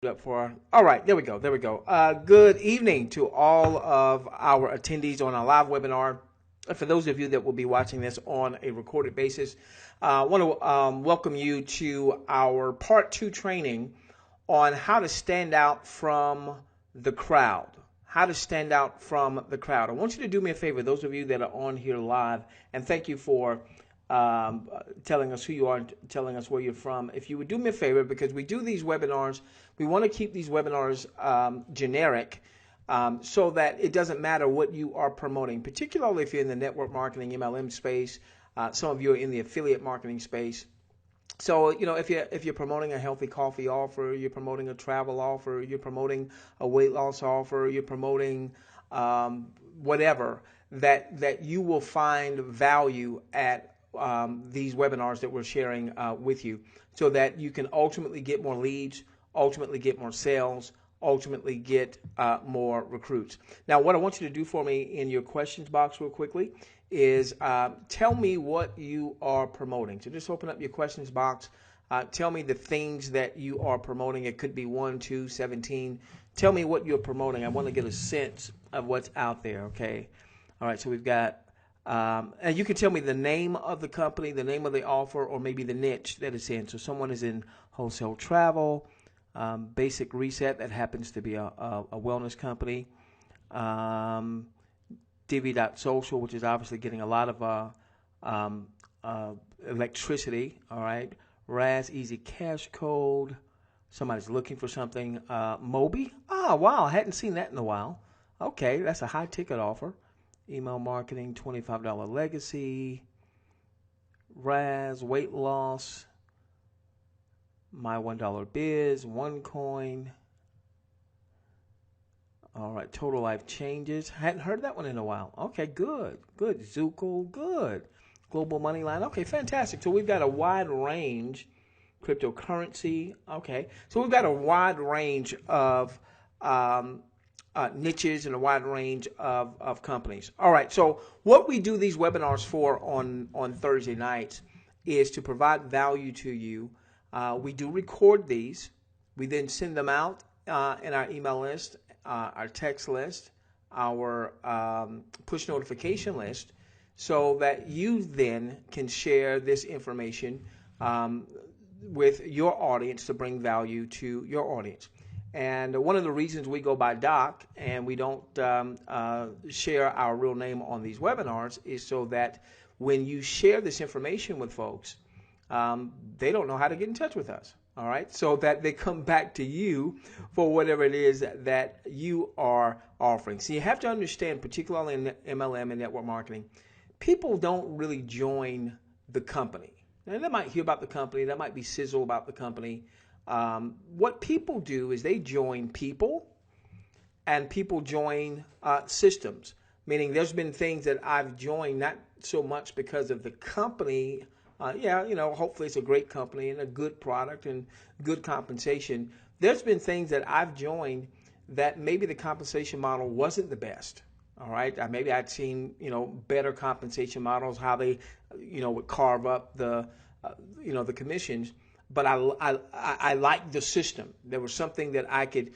Up for all right, there we go. Good evening to all of our attendees on our live webinar. For those of you that will be watching this on a recorded basis, I want to welcome you to our part 2 training on how to stand out from the crowd. How to stand out from the crowd. I want you to do me a favor, those of you that are on here live, and thank you for telling us who you are, telling us where you're from. If you would do me a favor, because we do these webinars, we want to keep these webinars generic so that it doesn't matter what you are promoting, particularly if you're in the network marketing, MLM space. Some of you are in the affiliate marketing space. So, you know, if you're promoting a healthy coffee offer, you're promoting a travel offer, you're promoting a weight loss offer, you're promoting whatever, that you will find value at these webinars that we're sharing with you, so that you can ultimately get more leads, ultimately get more sales, ultimately get more recruits. Now, what I want you to do for me in your questions box real quickly is tell me what you are promoting. So just open up your questions box. Tell me the things that you are promoting. It could be 1, 2, 17. Tell me what you're promoting. I want to get a sense of what's out there, okay? All right, so we've got, and you can tell me the name of the company, the name of the offer, or maybe the niche that it's in. So someone is in wholesale travel, Basic Reset, that happens to be a wellness company, Divi.social, which is obviously getting a lot of electricity, all right, Raz Easy Cash Code, somebody's looking for something, Moby, wow, I hadn't seen that in a while. Okay, that's a high ticket offer. Email marketing, $25 legacy, Raz, weight loss, my $1 biz, OneCoin. All right, total life changes. Hadn't heard that one in a while. Okay, good. Zuko, good. Global money line. Okay, fantastic. So we've got a wide range. Cryptocurrency. Okay, so we've got a wide range of niches and a wide range of companies. All right, so what we do these webinars for on Thursday nights is to provide value to you. We do record these. We then send them out in our email list, our text list, our push notification list, so that you then can share this information with your audience to bring value to your audience. And one of the reasons we go by Doc and we don't share our real name on these webinars is so that when you share this information with folks, they don't know how to get in touch with us, all right? So that they come back to you for whatever it is that you are offering. So you have to understand, particularly in MLM and network marketing, people don't really join the company. And they might hear about the company, that might be sizzle about the company. What people do is they join people, and people join systems, meaning there's been things that I've joined not so much because of the company. Yeah, you know, hopefully it's a great company and a good product and good compensation. There's been things that I've joined that maybe the compensation model wasn't the best. All right, maybe I'd seen, you know, better compensation models, how they, you know, would carve up the, you know, the commissions. But I liked the system. There was something that I could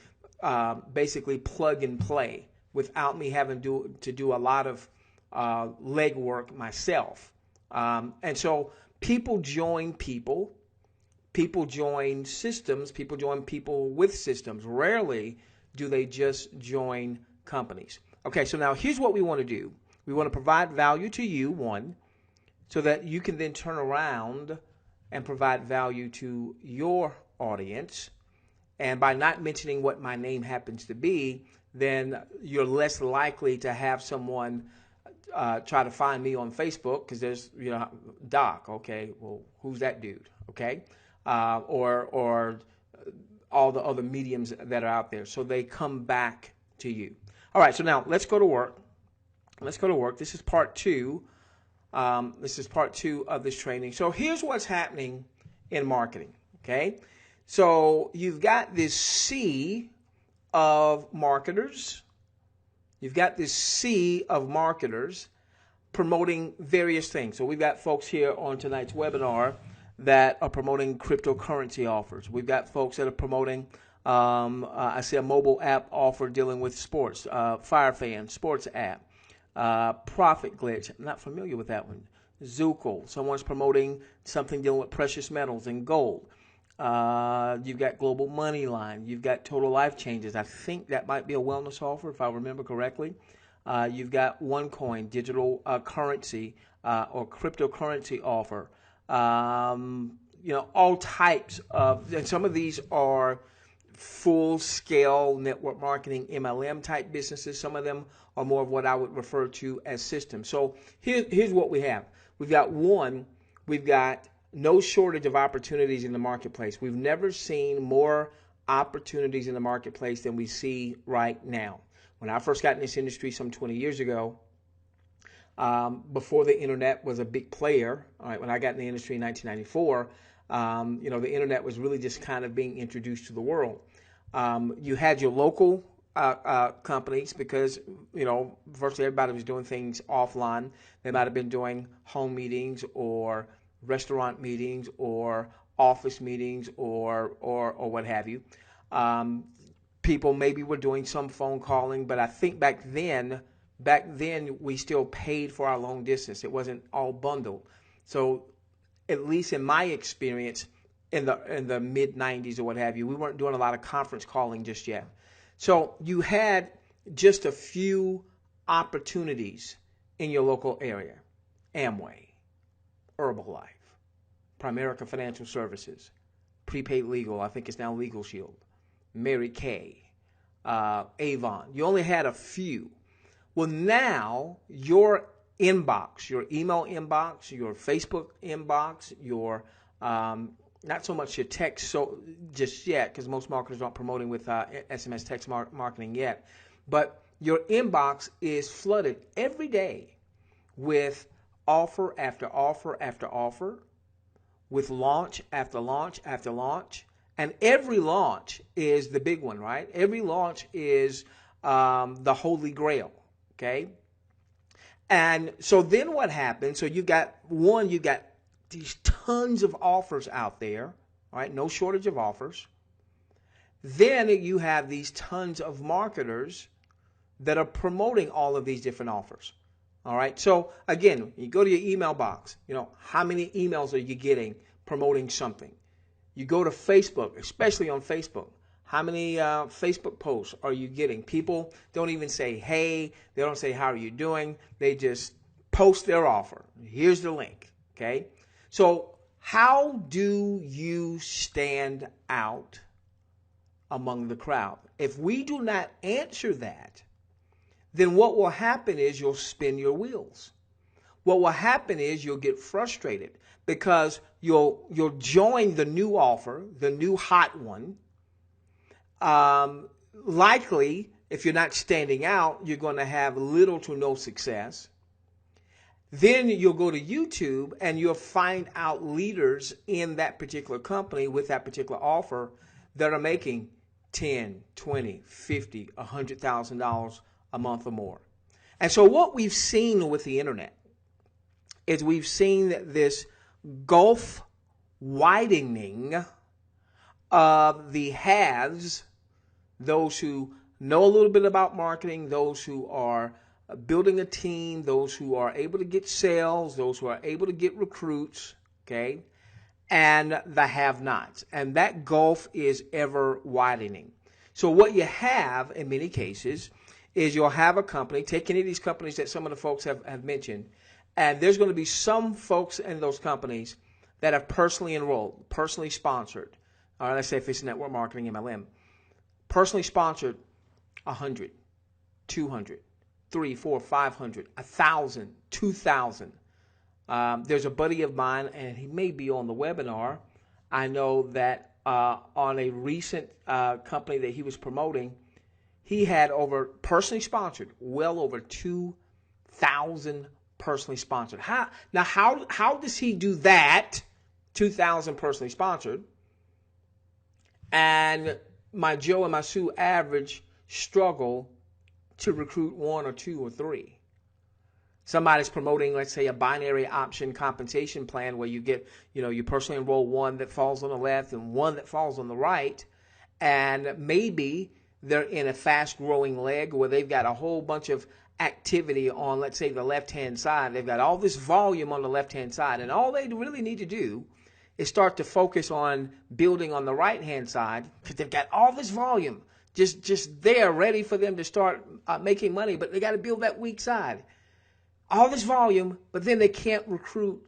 basically plug and play without me having to do a lot of legwork myself. And so people join people. People join systems. People join people with systems. Rarely do they just join companies. Okay, so now here's what we want to do. We want to provide value to you, one, so that you can then turn around and provide value to your audience. And by not mentioning what my name happens to be, then you're less likely to have someone try to find me on Facebook, because there's, you know, Doc, okay, well, who's that dude, okay? Or all the other mediums that are out there. So they come back to you. All right, so now let's go to work. Let's go to work. This is part 2. This is part 2 of this training. So here's what's happening in marketing, okay? So you've got this sea of marketers. You've got this sea of marketers promoting various things. So we've got folks here on tonight's webinar that are promoting cryptocurrency offers. We've got folks that are promoting I see a mobile app offer dealing with sports, FireFan sports app, Profit Glitch. I'm not familiar with that one. Zookle, someone's promoting something dealing with precious metals and gold. You've got Global Moneyline. You've got Total Life Changes. I think that might be a wellness offer, if I remember correctly. You've got OneCoin, digital currency or cryptocurrency offer. All types of, and some of these are full-scale network marketing, MLM type businesses. Some of them are more of what I would refer to as systems. So here's what we have. We've got no shortage of opportunities in the marketplace. We've never seen more opportunities in the marketplace than we see right now. When I first got in this industry some 20 years ago, before the internet was a big player, all right, when I got in the industry in 1994, the internet was really just kind of being introduced to the world. You had your local companies because, virtually everybody was doing things offline. They might have been doing home meetings or restaurant meetings or office meetings or what have you. People maybe were doing some phone calling, but I think back then we still paid for our long distance. It wasn't all bundled. So at least in my experience in the mid 90s or what have you, we weren't doing a lot of conference calling just yet. So you had just a few opportunities in your local area. Amway, Herbalife, Primerica Financial Services, Prepaid Legal, I think it's now Legal Shield, Mary Kay, Avon. You only had a few. Well, now your inbox, your email inbox, your Facebook inbox, your not so much your text just yet, because most marketers aren't promoting with SMS text marketing yet, but your inbox is flooded every day with offer after offer after offer, with launch after launch after launch. And every launch is the big one, right? Every launch is the holy grail, okay? And so then what happens? So you got these tons of offers out there, right? No shortage of offers. Then you have these tons of marketers that are promoting all of these different offers. All right. So again, you go to your email box, how many emails are you getting promoting something? You go to Facebook, especially on Facebook. How many Facebook posts are you getting? People don't even say, hey, they don't say, how are you doing? They just post their offer. Here's the link. Okay. So how do you stand out among the crowd? If we do not answer that, then what will happen is you'll spin your wheels. What will happen is you'll get frustrated because you'll join the new offer, the new hot one. Likely, if you're not standing out, you're going to have little to no success. Then you'll go to YouTube and you'll find out leaders in that particular company with that particular offer that are making $10, $20, $50, $100,000 a month or more. And so what we've seen with the internet is we've seen this gulf widening of the haves, those who know a little bit about marketing, those who are building a team, those who are able to get sales, those who are able to get recruits, okay, and the have-nots. And that gulf is ever widening. So what you have in many cases is you'll have a company, take any of these companies that some of the folks have mentioned, and there's going to be some folks in those companies that have personally enrolled, personally sponsored. All right, let's say if it's network marketing, MLM, personally sponsored 100, 200, 300, 400, 500, 1,000, 2,000. There's a buddy of mine, and he may be on the webinar. I know that on a recent company that he was promoting, he had personally sponsored, well over 2,000 personally sponsored. How does he do that, 2,000 personally sponsored, and my Joe and my Sue average struggle to recruit 1 or 2 or 3? Somebody's promoting, let's say, a binary option compensation plan where you get, you personally enroll one that falls on the left and one that falls on the right, and maybe they're in a fast-growing leg where they've got a whole bunch of activity on, let's say, the left-hand side. They've got all this volume on the left-hand side, and all they really need to do is start to focus on building on the right-hand side because they've got all this volume just there ready for them to start making money, but they got to build that weak side. All this volume, but then they can't recruit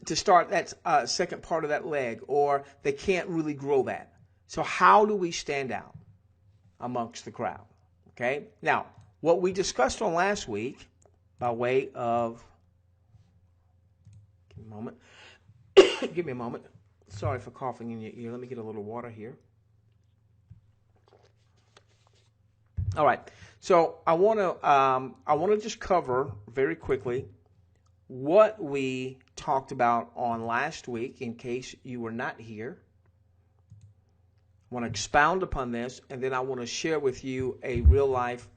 to start that second part of that leg, or they can't really grow that. So how do we stand out amongst the crowd? Okay. Now, what we discussed on last week, by way of, give me a moment. Give me a moment. Sorry for coughing in your ear. Let me get a little water here. All right. So I want to just cover very quickly what we talked about on last week, in case you were not here. I want to expound upon this, and then I want to share with you a real life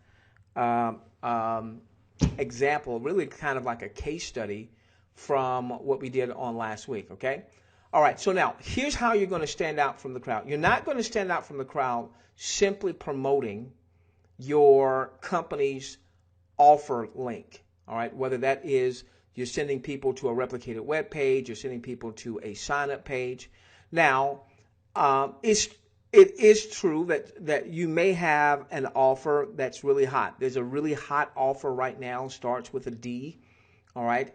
example, really kind of like a case study from what we did on last week, okay? All right, so now here's how you're going to stand out from the crowd. You're not going to stand out from the crowd simply promoting your company's offer link, all right? Whether that is you're sending people to a replicated web page, you're sending people to a sign-up page. Now, it is true that you may have an offer that's really hot. There's a really hot offer right now, starts with a D, all right?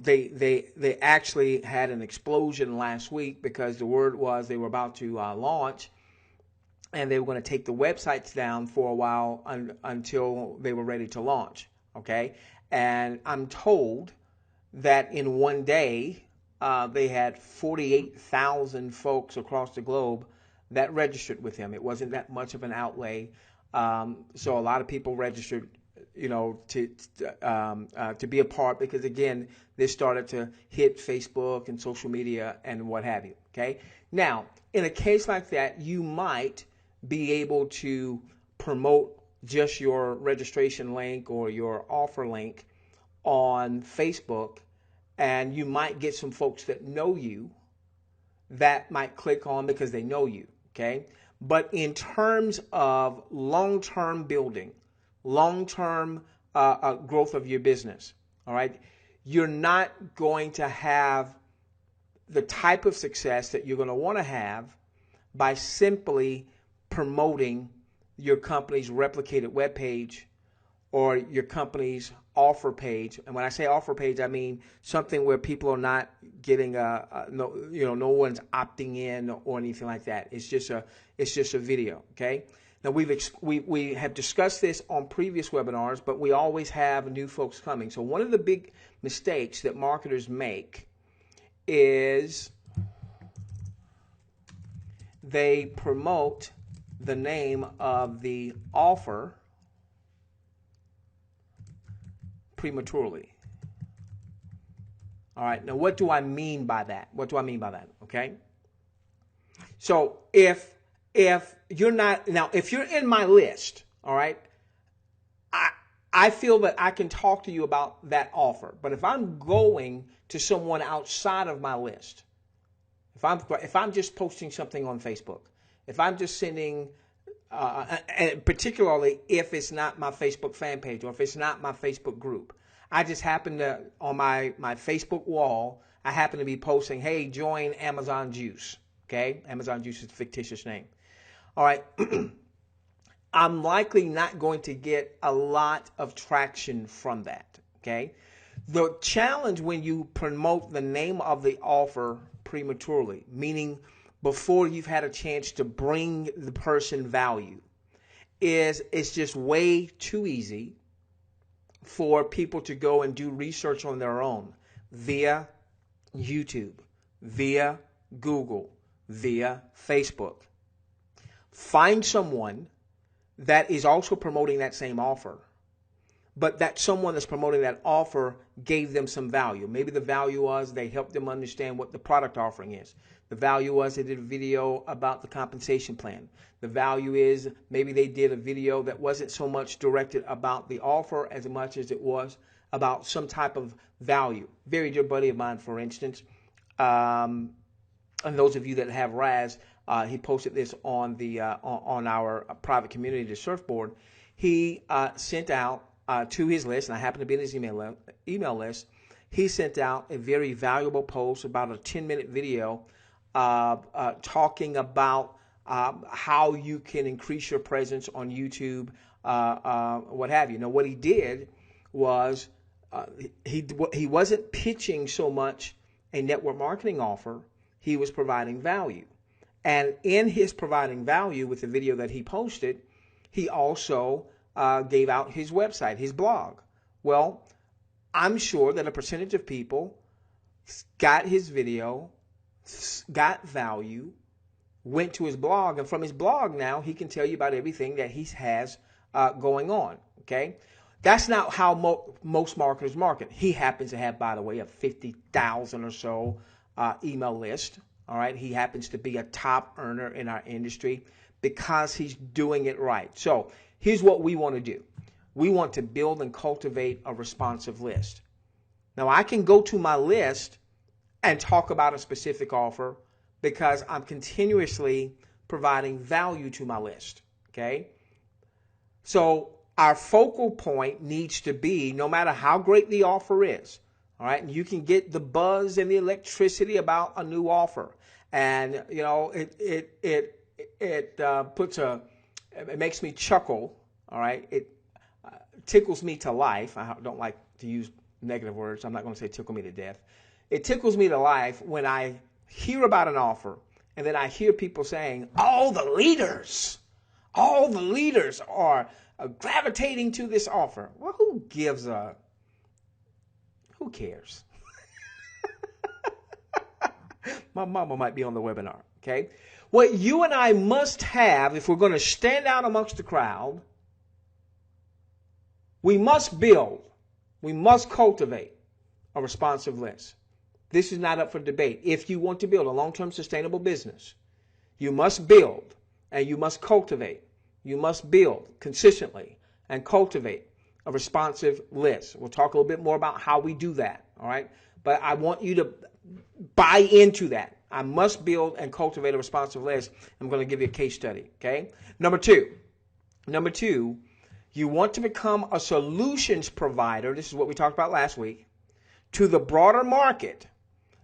They actually had an explosion last week because the word was they were about to launch, and they were going to take the websites down for a while until they were ready to launch, okay? And I'm told that in one day, they had 48,000 folks across the globe that registered with him. It wasn't that much of an outlay, so a lot of people registered, you know, to be a part, because again, this started to hit Facebook and social media and what have you. Okay. Now, in a case like that, you might be able to promote just your registration link or your offer link on Facebook, and you might get some folks that know you that might click on because they know you, okay? But in terms of long-term building, long-term growth of your business, all right, you're not going to have the type of success that you're going to want to have by simply promoting your company's replicated web page or your company's offer page. And when I say offer page, I mean something where people are not getting no one's opting in or anything like that. It's just a video. Okay. Now we have discussed this on previous webinars, but we always have new folks coming. So one of the big mistakes that marketers make is they promote the name of the offer prematurely. All right. Now, what do I mean by that? Okay. So if you're not, now, if you're in my list, all right, I feel that I can talk to you about that offer. But if I'm going to someone outside of my list, if I'm just posting something on Facebook, if I'm just sending, and particularly if it's not my Facebook fan page or if it's not my Facebook group, I just happen to, on my Facebook wall, I happen to be posting, hey, join Amazon Juice. Okay, Amazon Juice is a fictitious name. All right, I'm likely not going to get a lot of traction from that. Okay, the challenge when you promote the name of the offer prematurely, meaning before you've had a chance to bring the person value, is it's just way too easy for people to go and do research on their own via YouTube, via Google, via Facebook. Find someone that is also promoting that same offer, but that someone that's promoting that offer gave them some value. Maybe the value was they helped them understand what the product offering is. The value was they did a video about the compensation plan. The value is maybe they did a video that wasn't so much directed about the offer as much as it was about some type of value. Very dear buddy of mine, for instance, and those of you that have Raz, he posted this on the on our private community, the surfboard. He sent out to his list, and I happen to be in his email list. He sent out a very valuable post, about a 10-minute video, talking about how you can increase your presence on YouTube, what have you. Now, what he did was he wasn't pitching so much a network marketing offer. He was providing value. And in his providing value with the video that he posted, he also gave out his website, his blog. Well, I'm sure that a percentage of people got his video, got value, went to his blog, and from his blog now he can tell you about everything that he has going on. Okay, that's not how most marketers market. He happens to have, by the way, a 50,000 or so email list. All right, he happens to be a top earner in our industry because he's doing it right. So here's what we want to do. We want to build and cultivate a responsive list. Now, I can go to my list and talk about a specific offer because I'm continuously providing value to my list. Okay? So our focal point needs to be, no matter how great the offer is, all right, and you can get the buzz and the electricity about a new offer, and you know it makes me chuckle. All right, it tickles me to life. I don't like to use negative words. I'm not going to say tickle me to death. It tickles me to life when I hear about an offer and then I hear people saying, all the leaders are gravitating to this offer. Well, who cares? My mama might be on the webinar, okay? What you and I must have, if we're going to stand out amongst the crowd, we must build, we must cultivate a responsive list. This is not up for debate. If you want to build a long-term sustainable business, you must build and you must cultivate. You must build consistently and cultivate a responsive list. We'll talk a little bit more about how we do that, all right? But I want you to buy into that. I must build and cultivate a responsive list. I'm going to give you a case study, okay? Number two, you want to become a solutions provider. This is what we talked about last week, to the broader market,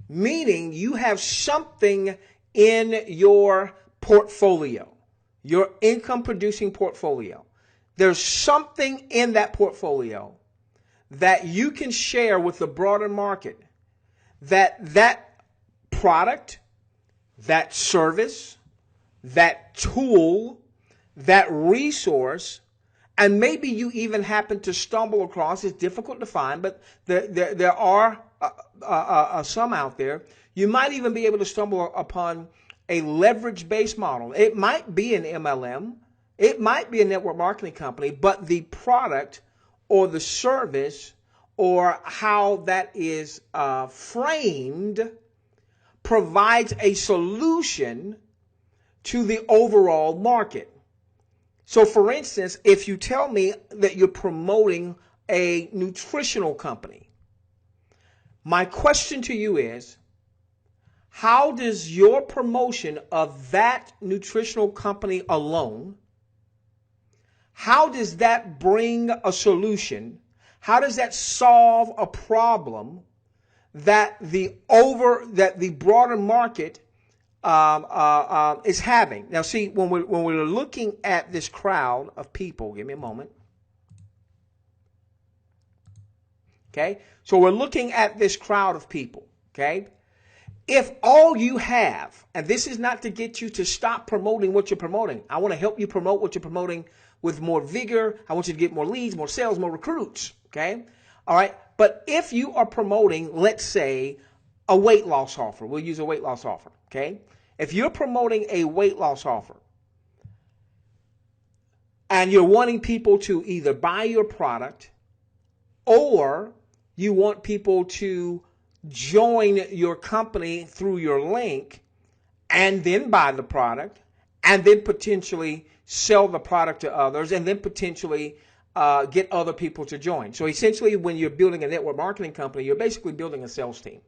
meaning you have something in your portfolio, your income producing portfolio. There's something in that portfolio that you can share with the broader market, that product, that service, that tool, that resource, and maybe you even happen to stumble across, it's difficult to find, but there are some out there. You might even be able to stumble upon a leverage-based model. It might be an MLM. It might be a network marketing company, but the product or the service or how that is framed provides a solution to the overall market. So, for instance, if you tell me that you're promoting a nutritional company, my question to you is, how does your promotion of that nutritional company alone, how does that bring a solution? How does that solve a problem that the broader market is having? Now, see, when we're looking at this crowd of people, give me a moment. Okay, so we're looking at this crowd of people. Okay, if all you have, and this is not to get you to stop promoting what you're promoting. I want to help you promote what you're promoting with more vigor. I want you to get more leads, more sales, more recruits. Okay, all right. But if you are promoting, let's say, a weight loss offer, we'll use a weight loss offer. Okay. If you're promoting a weight loss offer and you're wanting people to either buy your product or you want people to join your company through your link and then buy the product and then potentially sell the product to others and then potentially get other people to join. So essentially, when you're building a network marketing company, you're basically building a sales team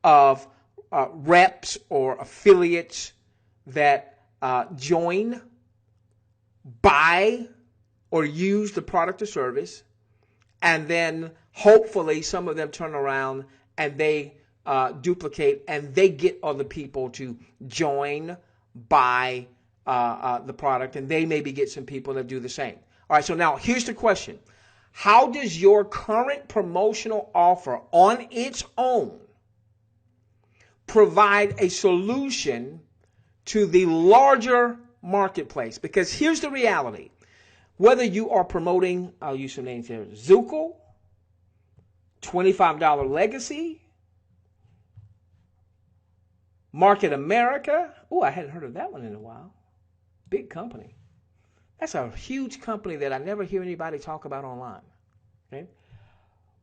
of reps or affiliates that join, buy, or use the product or service, and then hopefully some of them turn around and they duplicate and they get other people to join, buy the product, and they maybe get some people that do the same. All right, so now here's the question. How does your current promotional offer on its own provide a solution to the larger marketplace? Because here's the reality. Whether you are promoting, I'll use some names here, Zookle, $25 Legacy, Market America. Oh, I hadn't heard of that one in a while. Big company. That's a huge company that I never hear anybody talk about online. Okay?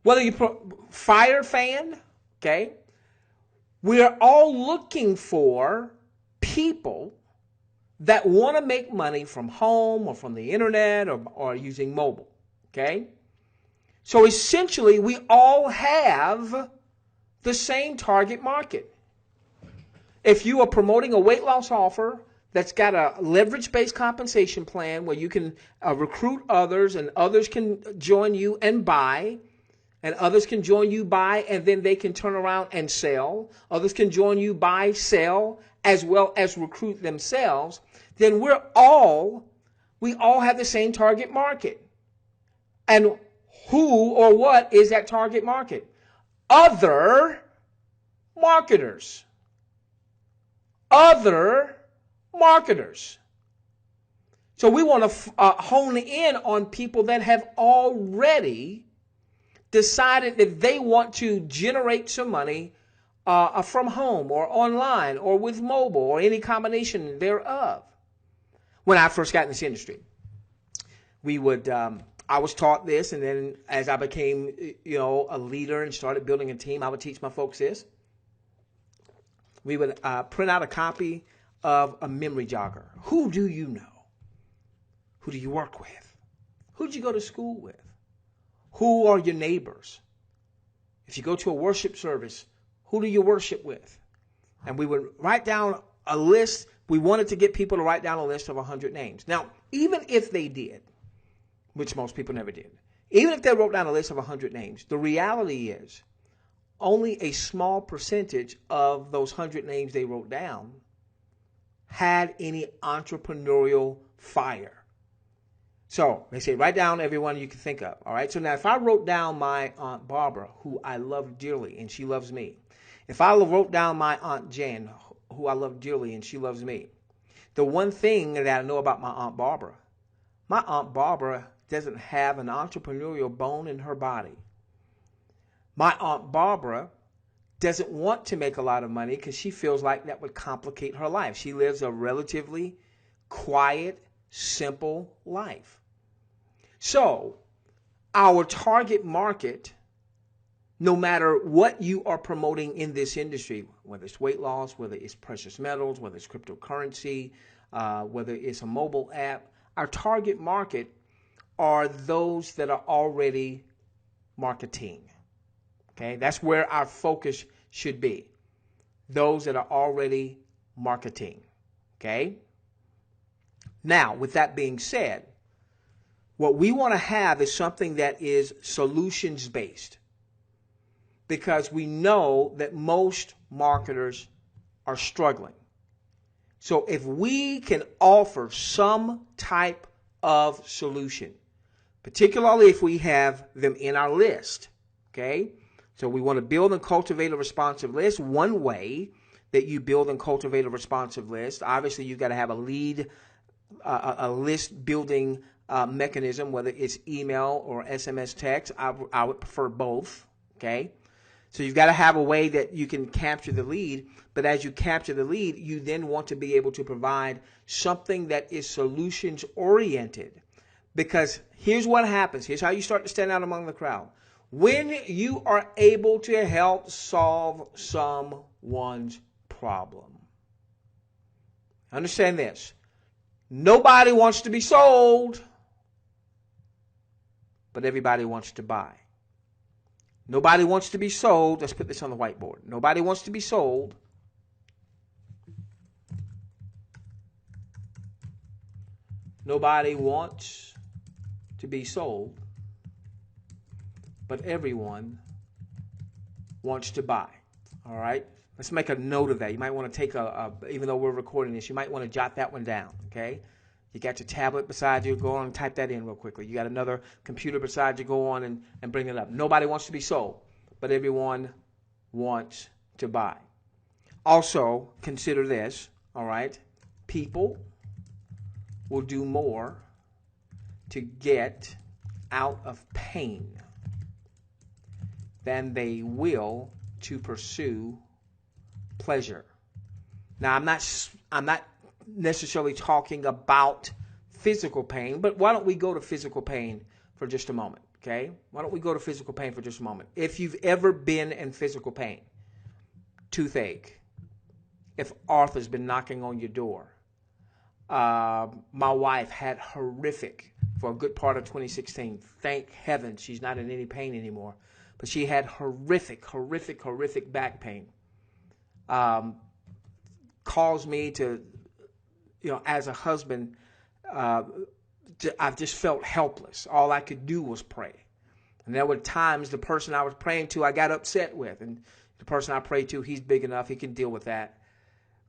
Whether you Fire Fan, okay? We are all looking for people that want to make money from home or from the internet or using mobile. Okay? So essentially, we all have the same target market. If you are promoting a weight loss offer that's got a leverage-based compensation plan where you can recruit others and others can join you and buy, and others can join you, buy, and then they can turn around and sell. Others can join you, buy, sell, as well as recruit themselves. Then we all have the same target market. And who or what is that target market? Other marketers. Other marketers. So we want to hone in on people that have already decided that they want to generate some money from home or online or with mobile or any combination thereof. When I first got in this industry, I was taught this, and then as I became, a leader and started building a team, I would teach my folks this. We would print out a copy of a memory jogger. Who do you know? Who do you work with? Who did you go to school with? Who are your neighbors? If you go to a worship service, who do you worship with? And we would write down a list. We wanted to get people to write down a list of 100 names. Now, even if they did, which most people never did, even if they wrote down a list of 100 names, the reality is only a small percentage of those 100 names they wrote down had any entrepreneurial fire. So they say, write down everyone you can think of. All right. So now if I wrote down my Aunt Barbara, who I love dearly and she loves me. If I wrote down my Aunt Jan, who I love dearly and she loves me. The one thing that I know about my Aunt Barbara doesn't have an entrepreneurial bone in her body. My Aunt Barbara doesn't want to make a lot of money because she feels like that would complicate her life. She lives a relatively quiet, simple life. So, our target market, no matter what you are promoting in this industry, whether it's weight loss, whether it's precious metals, whether it's cryptocurrency, whether it's a mobile app, our target market are those that are already marketing. Okay, that's where our focus should be. Those that are already marketing. Okay? Now, with that being said, what we want to have is something that is solutions-based. Because we know that most marketers are struggling. So if we can offer some type of solution, particularly if we have them in our list, okay? So we want to build and cultivate a responsive list. One way that you build and cultivate a responsive list, obviously you've got to have a lead, a list building mechanism, whether it's email or SMS text. I would prefer both, okay? So you've got to have a way that you can capture the lead, but as you capture the lead, you then want to be able to provide something that is solutions oriented. Because here's what happens. Here's how you start to stand out among the crowd. When you are able to help solve someone's problem. Understand this. Nobody wants to be sold, but everybody wants to buy. Nobody wants to be sold. Let's put this on the whiteboard. Nobody wants to be sold, Nobody wants to be sold, but everyone wants to buy. All right? Let's make a note of that. You might want to take even though we're recording this, you might want to jot that one down, okay? You got your tablet beside you, go on and type that in real quickly. You got another computer beside you, go on and bring it up. Nobody wants to be sold, but everyone wants to buy. Also, consider this, all right? People will do more to get out of pain than they will to pursue pleasure. Now, I'm not necessarily talking about physical pain, but why don't we go to physical pain for just a moment, okay? Why don't we go to physical pain for just a moment? If you've ever been in physical pain, toothache, if Arthur's been knocking on your door, my wife had horrific, for a good part of 2016, thank heaven she's not in any pain anymore, but she had horrific back pain. Caused me to, as a husband, I've just felt helpless. All I could do was pray. And there were times the person I was praying to I got upset with. And the person I prayed to, he's big enough, he can deal with that.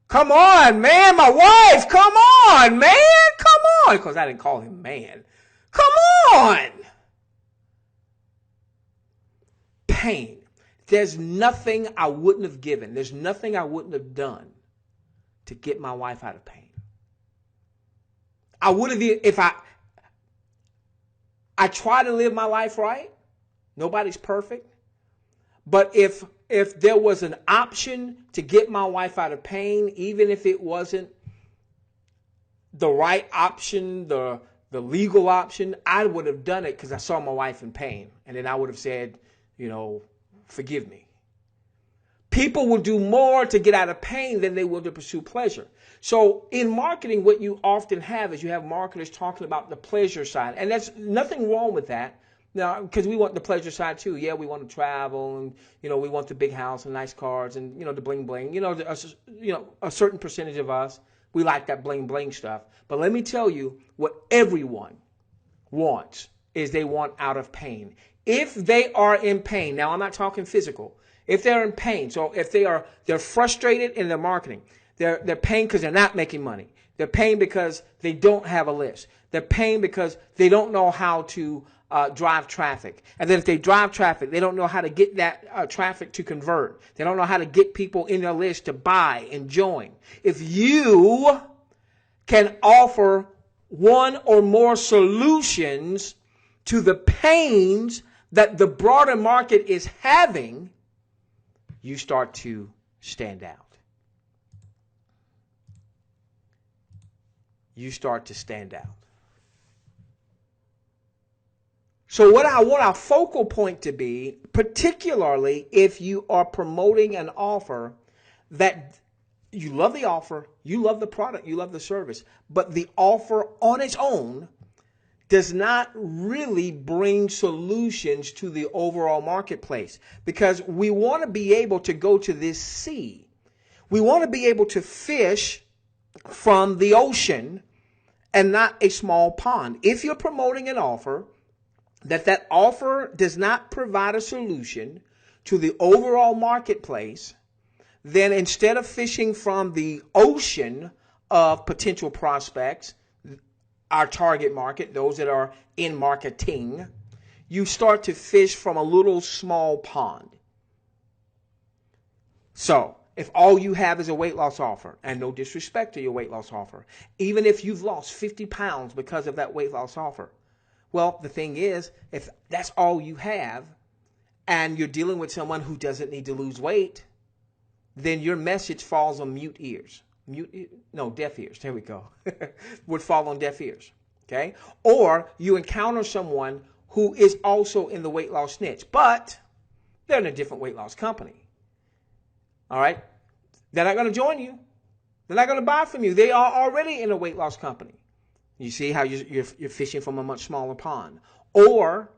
Come on, man, my wife, come on, man, come on. Because I didn't call him man. Come on. Pain. There's nothing I wouldn't have given. There's nothing I wouldn't have done to get my wife out of pain. I would have, if I try to live my life right. Nobody's perfect. But if there was an option to get my wife out of pain, even if it wasn't the right option, the legal option, I would have done it because I saw my wife in pain. And then I would have said, forgive me. People will do more to get out of pain than they will to pursue pleasure. So in marketing, what you often have is you have marketers talking about the pleasure side. And there's nothing wrong with that. Now, because we want the pleasure side too. Yeah, we want to travel and, we want the big house and nice cars and, the bling bling. A certain percentage of us, we like that bling bling stuff. But let me tell you what everyone wants is they want out of pain. If they are in pain, now I'm not talking physical. If they're in pain, so if they're frustrated in their marketing, they're paying because they're not making money. They're paying because they don't have a list. They're paying because they don't know how to drive traffic. And then if they drive traffic, they don't know how to get that traffic to convert. They don't know how to get people in their list to buy and join. If you can offer one or more solutions to the pains that the broader market is having, you start to stand out. You start to stand out. So what I want our focal point to be, particularly if you are promoting an offer that you love the offer, you love the product, you love the service, but the offer on its own does not really bring solutions to the overall marketplace, because we want to be able to go to this sea. We want to be able to fish from the ocean and not a small pond. If you're promoting an offer, that offer does not provide a solution to the overall marketplace, then instead of fishing from the ocean of potential prospects, our target market, those that are in marketing, you start to fish from a little small pond. So if all you have is a weight loss offer, and no disrespect to your weight loss offer, even if you've lost 50 pounds because of that weight loss offer, well, the thing is, if that's all you have and you're dealing with someone who doesn't need to lose weight, then your message falls on deaf ears. There we go. Would fall on deaf ears. Okay? Or you encounter someone who is also in the weight loss niche, but they're in a different weight loss company. All right? They're not going to join you. They're not going to buy from you. They are already in a weight loss company. You see how you're fishing from a much smaller pond. Or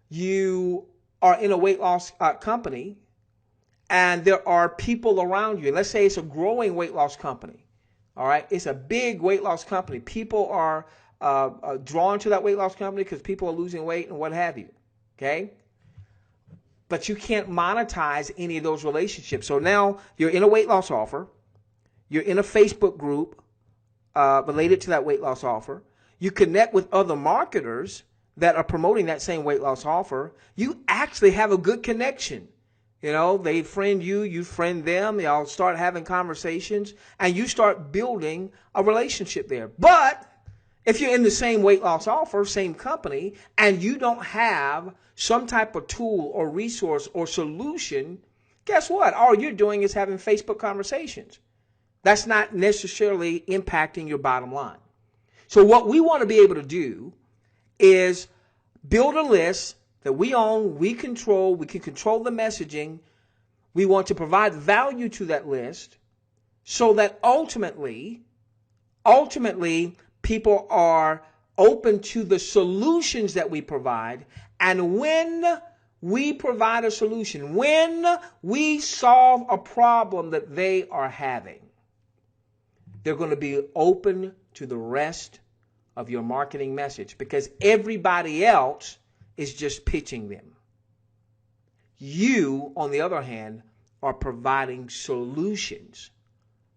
you are in a weight loss company and there are people around you. Let's say it's a growing weight loss company. All right. It's a big weight loss company. People are drawn to that weight loss company because people are losing weight and what have you. Okay. But you can't monetize any of those relationships. So now you're in a weight loss offer. You're in a Facebook group related to that weight loss offer. You connect with other marketers that are promoting that same weight loss offer. You actually have a good connection. You know, they friend you, you friend them, y'all start having conversations, and you start building a relationship there. But if you're in the same weight loss offer, same company, and you don't have some type of tool or resource or solution, guess what? All you're doing is having Facebook conversations. That's not necessarily impacting your bottom line. So what we want to be able to do is build a list that we own, we control, we can control the messaging. We want to provide value to that list so that ultimately, people are open to the solutions that we provide. And when we provide a solution, when we solve a problem that they are having, they're going to be open to the rest of your marketing message because everybody else is just pitching them. You, on the other hand, are providing solutions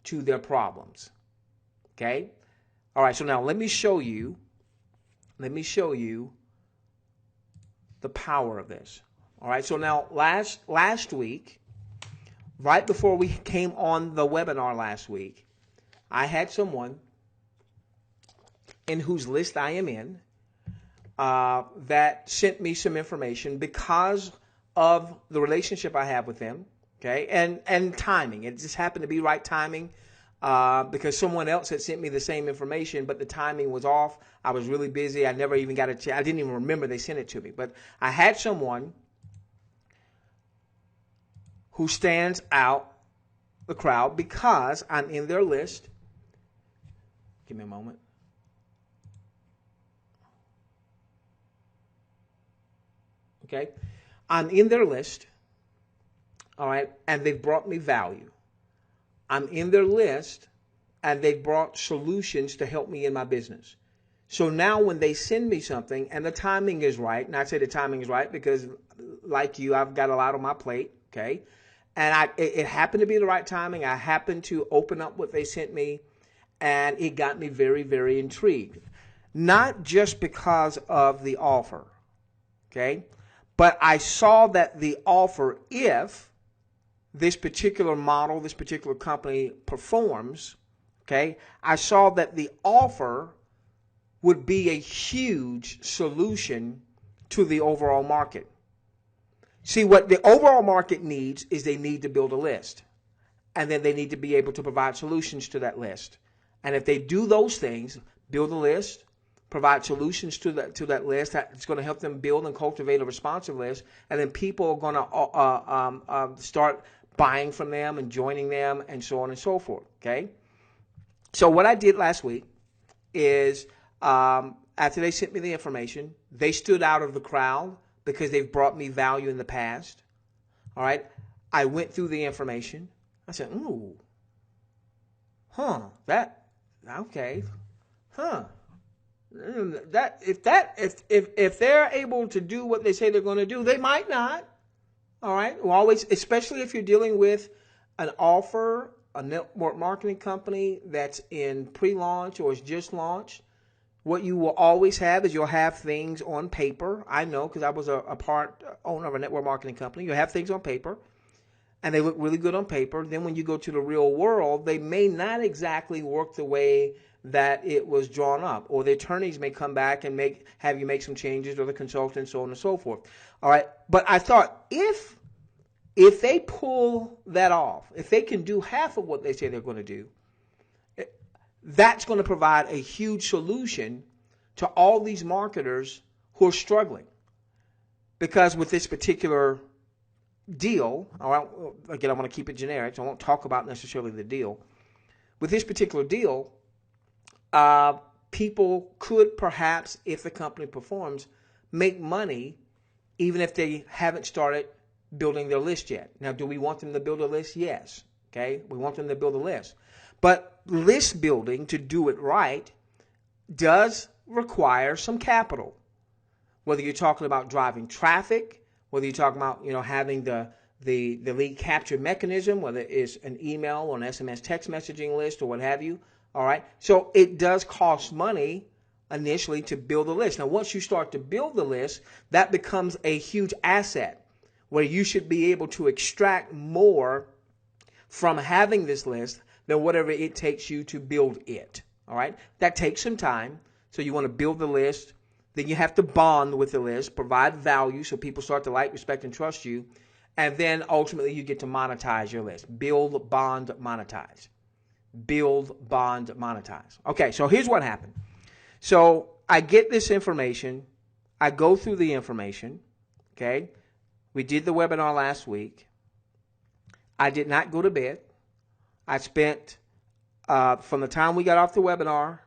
to their problems. Okay? All right, so now let me show you the power of this. All right, so now last week, right before we came on the webinar last week, I had someone in whose list I am in that sent me some information because of the relationship I have with them, okay, and timing. It just happened to be right timing because someone else had sent me the same information, but the timing was off. I was really busy. I never even got a chance. I didn't even remember they sent it to me. But I had someone who stands out the crowd because I'm in their list. Give me a moment. Okay, I'm in their list, all right, and they've brought me value. I'm in their list, and they've brought solutions to help me in my business. So now when they send me something, and the timing is right, and I say the timing is right because, like you, I've got a lot on my plate, okay, and it happened to be the right timing. I happened to open up what they sent me, and it got me very, very intrigued. Not just because of the offer, okay? But I saw that the offer, if this particular model, this particular company performs, okay, I saw that the offer would be a huge solution to the overall market. See, what the overall market needs is they need to build a list. And then they need to be able to provide solutions to that list. And if they do those things, build a list, provide solutions to that list, it's going to help them build and cultivate a responsive list. And then people are going to start buying from them and joining them and so on and so forth. Okay? So what I did last week is after they sent me the information, they stood out of the crowd because they've brought me value in the past. All right? I went through the information. I said, ooh, okay, if they're able to do what they say they're going to do, they might not. All right. Well, always, especially if you're dealing with an offer, a network marketing company that's in pre-launch or is just launched. What you will always have is you'll have things on paper. I know because I was a part owner of a network marketing company. You'll have things on paper, and they look really good on paper. Then when you go to the real world, they may not exactly work the way that it was drawn up, or the attorneys may come back and have you make some changes, or the consultant, so on and so forth. All right, but I thought if they pull that off, if they can do half of what they say they're going to do, that's going to provide a huge solution to all these marketers who are struggling. Because with this particular deal, again, I want to keep it generic, so I won't talk about necessarily the deal. With this particular deal, people could perhaps, if the company performs, make money even if they haven't started building their list yet. Now, do we want them to build a list? Yes. Okay, we want them to build a list. But list building, to do it right, does require some capital. Whether you're talking about driving traffic, whether you're talking about, having the lead capture mechanism, whether it's an email or an SMS text messaging list or what have you. All right. So it does cost money initially to build a list. Now, once you start to build the list, that becomes a huge asset where you should be able to extract more from having this list than whatever it takes you to build it. All right. That takes some time. So you want to build the list. Then you have to bond with the list, provide value so people start to like, respect, and trust you. And then ultimately you get to monetize your list. Build, bond, monetize. Build, bond, monetize. Okay, so here's what happened. So I get this information. I go through the information. Okay. We did the webinar last week. I did not go to bed. I spent, from the time we got off the webinar,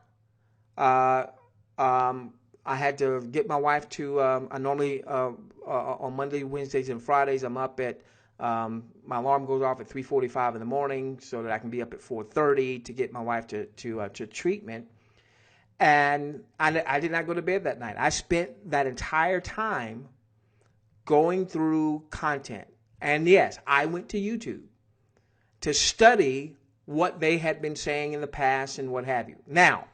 I had to get my wife to, I normally, on Monday, Wednesdays, and Fridays, I'm up at, my alarm goes off at 3:45 in the morning so that I can be up at 4:30 to get my wife to treatment. And I did not go to bed that night. I spent that entire time going through content. And yes, I went to YouTube to study what they had been saying in the past and what have you. Now,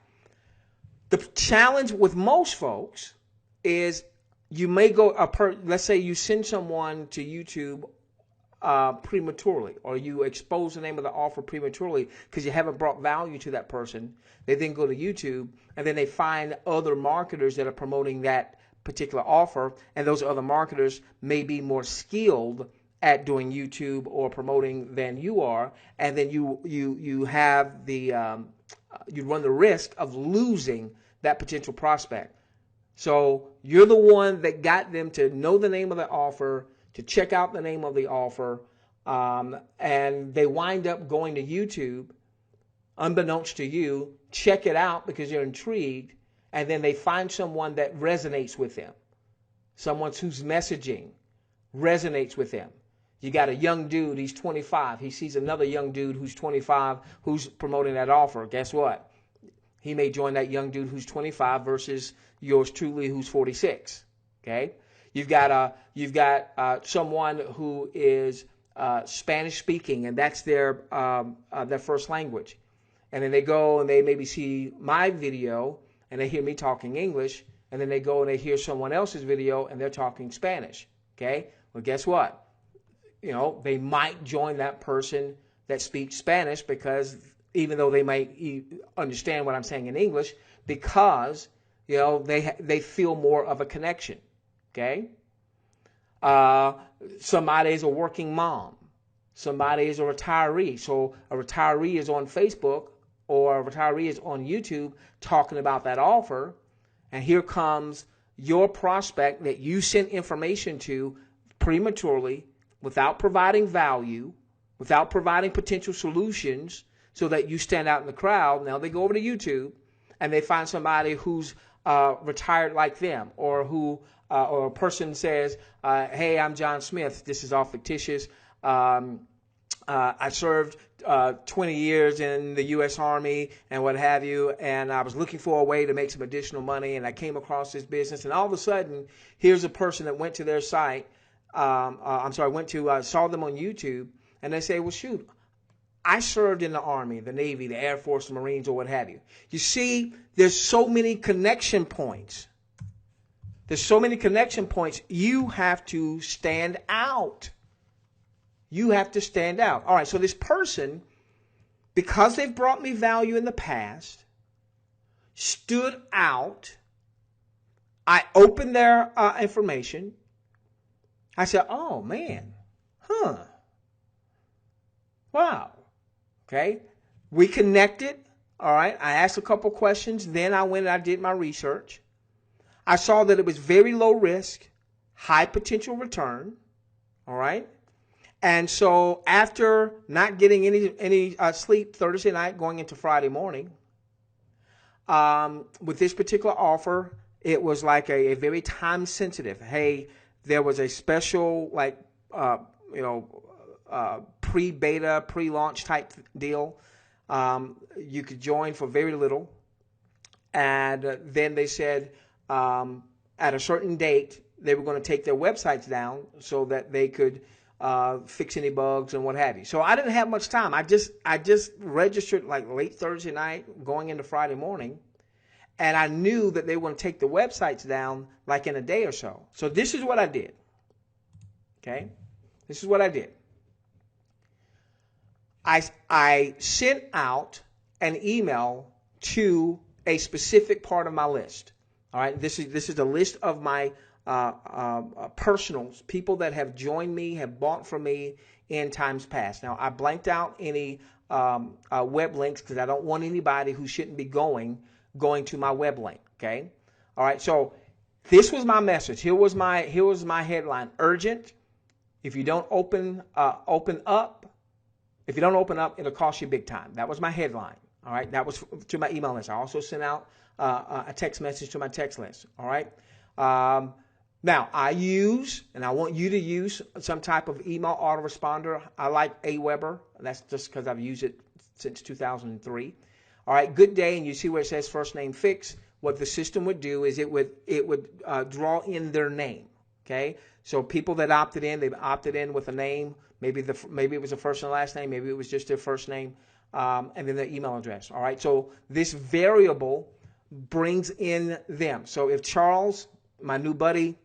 the challenge with most folks is you may go, let's say you send someone to YouTube prematurely, or you expose the name of the offer prematurely because you haven't brought value to that person. They then go to YouTube, and then they find other marketers that are promoting that particular offer, and those other marketers may be more skilled at doing YouTube or promoting than you are, and then you have the you run the risk of losing that potential prospect. So you're the one that got them to know the name of the offer, to check out the name of the offer, and they wind up going to YouTube, unbeknownst to you, check it out because you're intrigued, and then they find someone that resonates with them, someone whose messaging resonates with them. You got a young dude, he's 25. He sees another young dude who's 25 who's promoting that offer. Guess what? He may join that young dude who's 25 versus yours truly who's 46. Okay? You've got someone who is Spanish speaking, and that's their first language. And then they go and they maybe see my video and they hear me talking English, and then they go and they hear someone else's video and they're talking Spanish. Okay? Well, guess what? They might join that person that speaks Spanish because even though they might understand what I'm saying in English, because they feel more of a connection. Okay? Somebody is a working mom. Somebody is a retiree. So a retiree is on Facebook or a retiree is on YouTube talking about that offer, and here comes your prospect that you sent information to prematurely, without providing value, without providing potential solutions so that you stand out in the crowd. Now they go over to YouTube and they find somebody who's retired like them, or or a person says, hey, I'm John Smith. This is all fictitious. I served 20 years in the U.S. Army and what have you, and I was looking for a way to make some additional money, and I came across this business, and all of a sudden, here's a person that went to their site, saw them on YouTube, and they say, well, shoot, I served in the Army, the Navy, the Air Force, the Marines, or what have you. You see, there's so many connection points. There's so many connection points. You have to stand out. You have to stand out. All right, so this person, because they've brought me value in the past, stood out. I opened their information. I said, oh, man, wow. Okay, we connected. All right, I asked a couple questions. Then I went and I did my research. I saw that it was very low risk, high potential return. All right. And so after not getting any sleep Thursday night going into Friday morning, with this particular offer, it was like a very time sensitive. Hey, there was a special pre-beta, pre-launch type deal. You could join for very little. And then they said at a certain date, they were going to take their websites down so that they could fix any bugs and what have you. So I didn't have much time. I just registered like late Thursday night, going into Friday morning, and I knew that they were going to take the websites down like in a day or so. So this is what I did. Okay, this is what I did. I sent out an email to a specific part of my list. All right, this is the list of my personals, people that have joined me, have bought from me in times past. Now, I blanked out any web links because I don't want anybody who shouldn't be going to my web link. Okay, all right. So this was my message. Here was my headline: urgent. If you don't open up, it'll cost you big time. That was my headline. All right, that was to my email list. I also sent out a text message to my text list. All right. Now, I use, and I want you to use, some type of email autoresponder. I like Aweber. That's just because I've used it since 2003. All right, good day, and you see where it says first name fix. What the system would do is it would draw in their name. Okay, so people that opted in, they've opted in with a name. Maybe it was a first and last name. Maybe it was just their first name, and then their email address. All right, so this variable brings in them. So if Charles, my new buddy,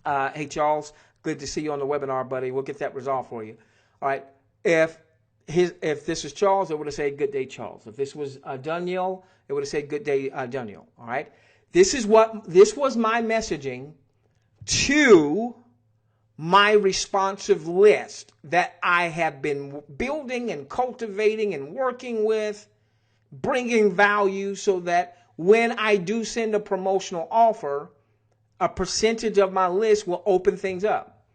hey Charles, good to see you on the webinar, buddy. We'll get that resolved for you. All right, if this is Charles, it would have said good day, Charles. If this was Daniel, it would have said good day, Daniel. All right, this was my messaging to my responsive list that I have been building and cultivating and working with, bringing value so that when I do send a promotional offer, a percentage of my list will open things up.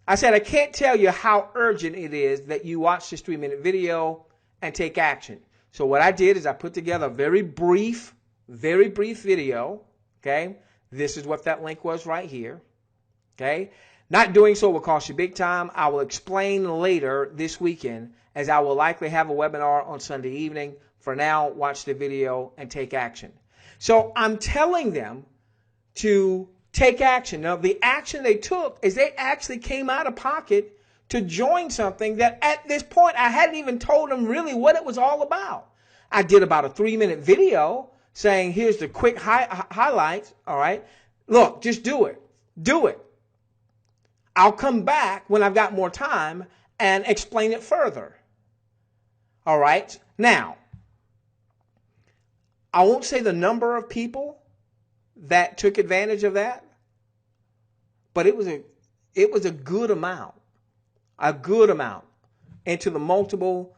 I said, I can't tell you how urgent it is that you watch this 3-minute video and take action. So what I did is I put together a very brief video. Okay. This is what that link was right here. Okay. Not doing so will cost you big time. I will explain later this weekend, as I will likely have a webinar on Sunday evening. For now, watch the video and take action. So I'm telling them to take action. Now, the action they took is they actually came out of pocket to join something that at this point I hadn't even told them really what it was all about. I did about a 3-minute video saying, here's the quick highlights. All right. Look, just do it. Do it. I'll come back when I've got more time and explain it further. All right. Now, I won't say the number of people that took advantage of that, but it was a good amount into the multiple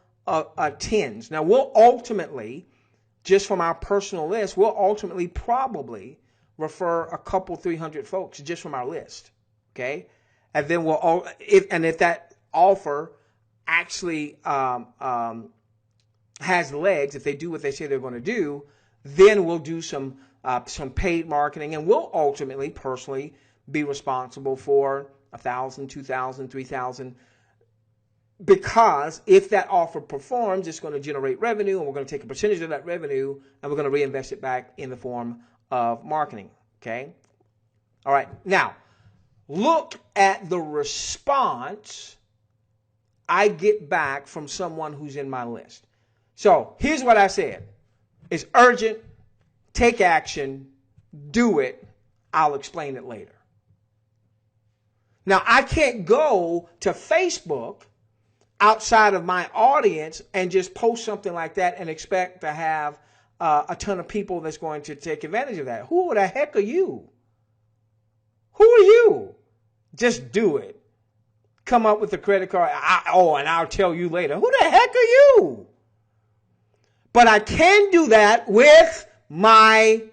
tens. Now, we'll ultimately, just from our personal list, we'll ultimately probably refer a couple 300 folks just from our list. Okay. And then if that offer actually has legs, if they do what they say they're going to do, then we'll do some paid marketing, and we'll ultimately personally be responsible for 1,000, 2,000, 3,000. Because if that offer performs, it's going to generate revenue, and we're going to take a percentage of that revenue, and we're going to reinvest it back in the form of marketing. Okay. All right. Now, look at the response I get back from someone who's in my list. So here's what I said. It's urgent. Take action. Do it. I'll explain it later. Now, I can't go to Facebook outside of my audience and just post something like that and expect to have a ton of people that's going to take advantage of that. Who the heck are you? Who are you? Just do it. Come up with a credit card. And I'll tell you later. Who the heck are you? But I can do that with my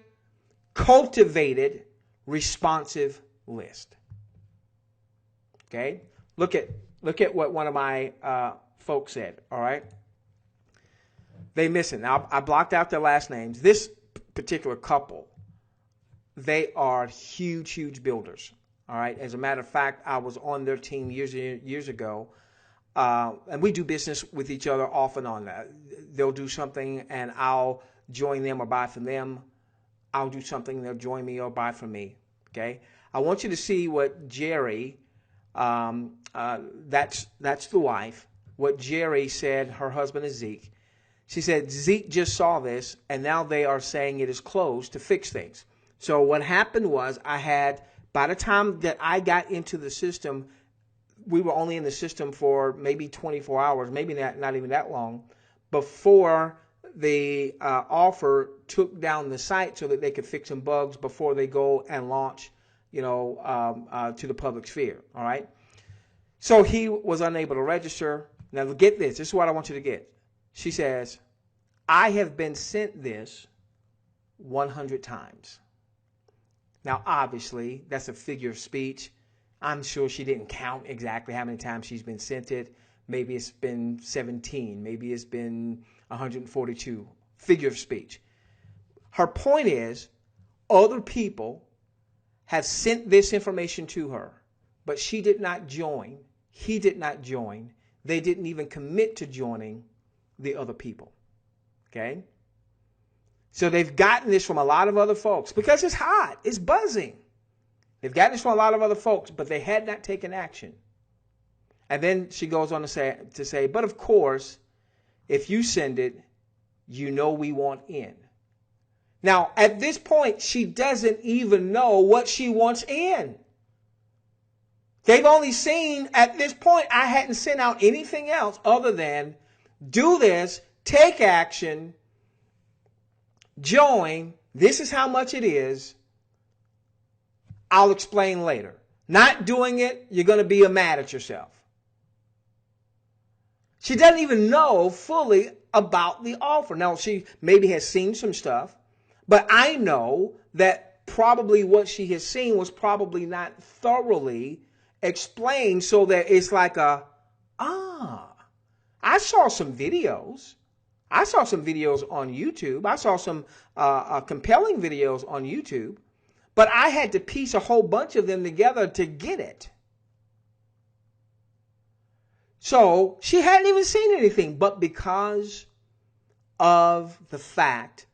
cultivated responsive list. Okay? Look at what one of my folks said. All right? They missing. Now, I blocked out their last names. This particular couple, they are huge builders. All right. As a matter of fact, I was on their team years ago. and we do business with each other off and on. They'll do something and I'll join them or buy from them. I'll do something, they'll join me or buy from me. Okay. I want you to see what Jerry, that's the wife, what Jerry said, her husband is Zeke. She said, Zeke just saw this, and now they are saying it is closed to fix things. So what happened was by the time that I got into the system, we were only in the system for maybe 24 hours, maybe not even that long, before the offer took down the site so that they could fix some bugs before they go and launch, to the public sphere. All right. So he was unable to register. Now get this. This is what I want you to get. She says, I have been sent this 100 times. Now, obviously, that's a figure of speech. I'm sure she didn't count exactly how many times she's been sent it. Maybe it's been 17. Maybe it's been 142. Figure of speech. Her point is, other people have sent this information to her, but she did not join. He did not join. They didn't even commit to joining the other people. Okay? So they've gotten this from a lot of other folks because it's hot. It's buzzing. They've gotten this from a lot of other folks, but they had not taken action. And then she goes on to say, but of course, if you send it, we want in. Now, at this point, she doesn't even know what she wants in. They've only seen, at this point, I hadn't sent out anything else other than do this, take action, join, this is how much it is, I'll explain later. Not doing it, you're going to be mad at yourself. She doesn't even know fully about the offer. Now, she maybe has seen some stuff, but I know that probably what she has seen was probably not thoroughly explained so that it's like I saw some videos. I saw some videos on YouTube. I saw some compelling videos on YouTube, but I had to piece a whole bunch of them together to get it. So she hadn't even seen anything, but because of the fact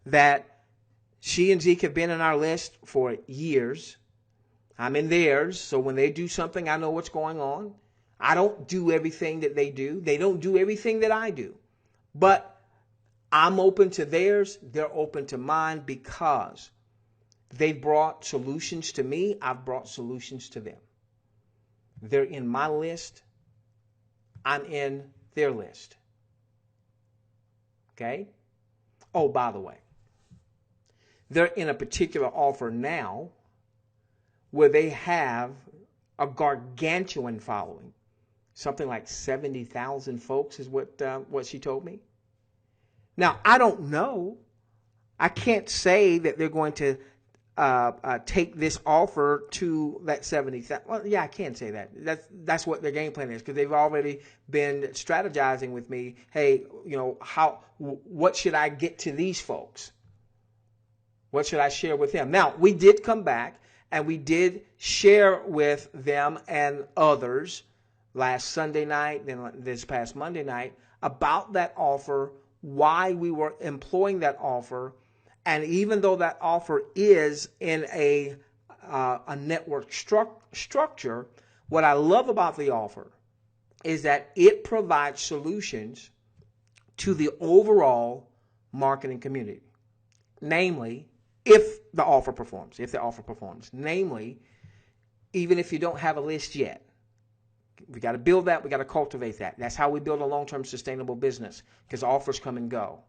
that she and Zeke have been on our list for years, I'm in theirs, so when they do something, I know what's going on. I don't do everything that they do. They don't do everything that I do. But I'm open to theirs. They're open to mine because they brought solutions to me. I've brought solutions to them. They're in my list. I'm in their list. Okay? Oh, by the way, they're in a particular offer now where they have a gargantuan following. Something like 70,000 folks is what she told me. Now, I don't know. I can't say that they're going to take this offer to that 70,000. Well, yeah, I can say that. That's what their game plan is because they've already been strategizing with me. Hey, what should I get to these folks? What should I share with them? Now, we did come back and we did share with them and others last Sunday night, then this past Monday night, about that offer, why we were employing that offer, and even though that offer is in a network structure, what I love about the offer is that it provides solutions to the overall marketing community. Namely, if the offer performs. Namely, even if you don't have a list yet. We got to build that. We got to cultivate that. That's how we build a long-term sustainable business because offers come and go.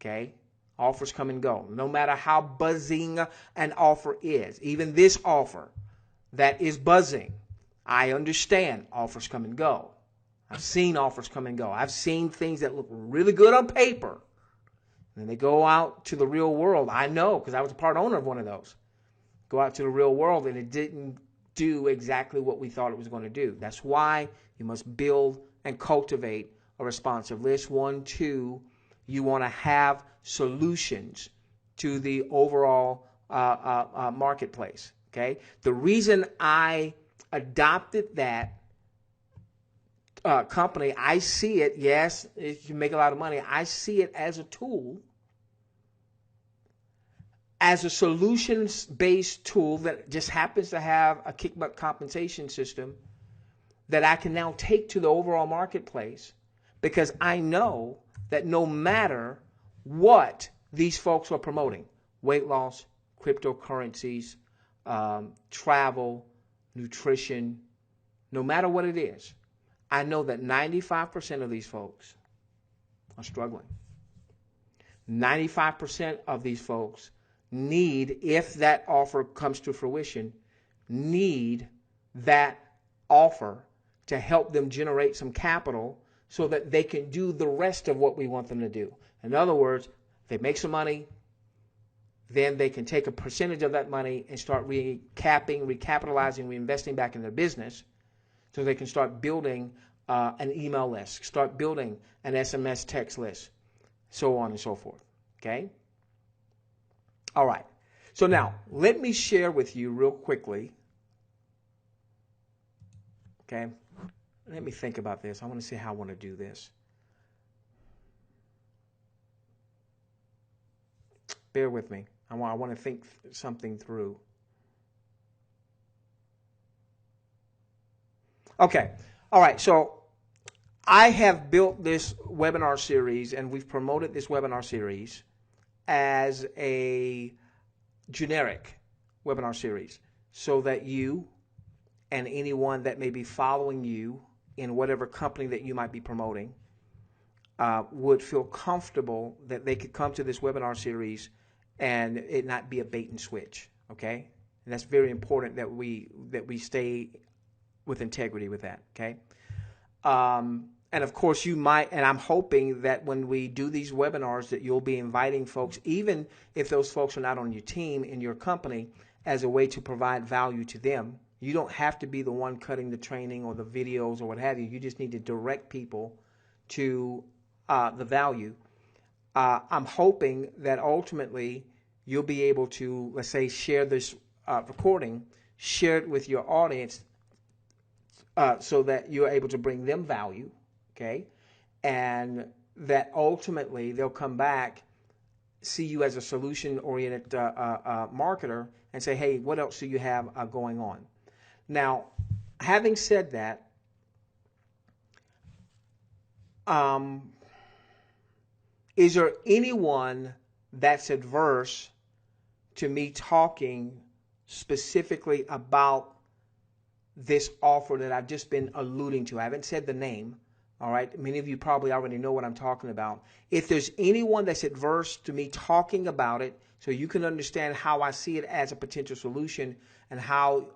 Okay? Offers come and go. No matter how buzzing an offer is, even this offer that is buzzing, I understand offers come and go. I've seen offers come and go. I've seen things that look really good on paper. And then they go out to the real world. I know because I was a part owner of one of those. Go out to the real world and it didn't do exactly what we thought it was going to do. That's why you must build and cultivate a responsive list. 1, 2, you want to have solutions to the overall marketplace. Okay. The reason I adopted that company, I see it, yes, it can make a lot of money. I see it as a tool, as a solutions-based tool that just happens to have a kickback compensation system that I can now take to the overall marketplace, because I know that no matter what these folks are promoting, weight loss, cryptocurrencies, travel, nutrition, no matter what it is, I know that 95% of these folks are struggling. 95% of these folks need, if that offer comes to fruition, need that offer to help them generate some capital so that they can do the rest of what we want them to do. In other words, they make some money, then they can take a percentage of that money and start recapitalizing, reinvesting back in their business, so they can start building an email list, start building an SMS text list, so on and so forth. Okay? All right. So now, let me share with you real quickly. Okay? Let me think about this. I want to see how I want to do this. Bear with me. I want to think something through. Okay. All right. So I have built this webinar series, and we've promoted this webinar series as a generic webinar series, so that you and anyone that may be following you in whatever company that you might be promoting would feel comfortable that they could come to this webinar series and it not be a bait and switch. Okay? And that's very important that we stay with integrity with that. Okay? And of course you might, and I'm hoping that when we do these webinars that you'll be inviting folks, even if those folks are not on your team in your company, as a way to provide value to them. You don't have to be the one cutting the training or the videos or what have you. You just need to direct people to the value. I'm hoping that ultimately you'll be able to, let's say, share this recording, share it with your audience so that you're able to bring them value, okay? And that ultimately they'll come back, see you as a solution-oriented marketer and say, hey, what else do you have going on? Now, having said that, is there anyone that's adverse to me talking specifically about this offer that I've just been alluding to? I haven't said the name, all right? Many of you probably already know what I'm talking about. If there's anyone that's adverse to me talking about it, so you can understand how I see it as a potential solution and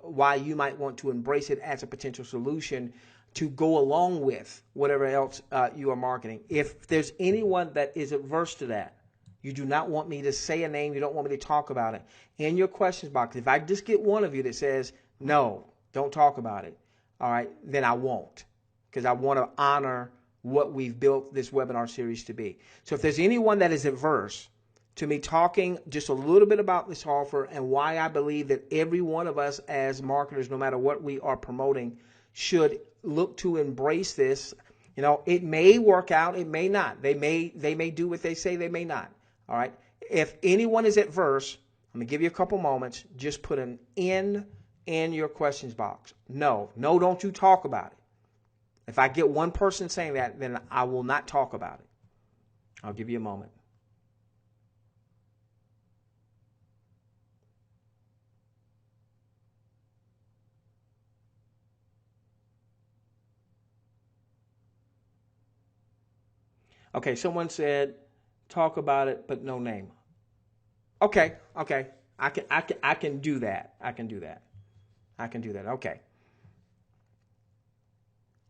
why you might want to embrace it as a potential solution to go along with whatever else you are marketing. If there's anyone that is adverse to that, you do not want me to say a name, you don't want me to talk about it, in your questions box, if I just get one of you that says, no, don't talk about it, all right, then I won't, because I want to honor what we've built this webinar series to be. So if there's anyone that is adverse to me talking just a little bit about this offer and why I believe that every one of us as marketers, no matter what we are promoting, should look to embrace this. You know, it may work out, it may not. They may do what they say, they may not. All right. If anyone is adverse, I'm going to give you a couple moments. Just put an in your questions box. No, don't you talk about it. If I get one person saying that, then I will not talk about it. I'll give you a moment. Okay, someone said, talk about it, but no name. Okay. I can do that. I can do that. Okay.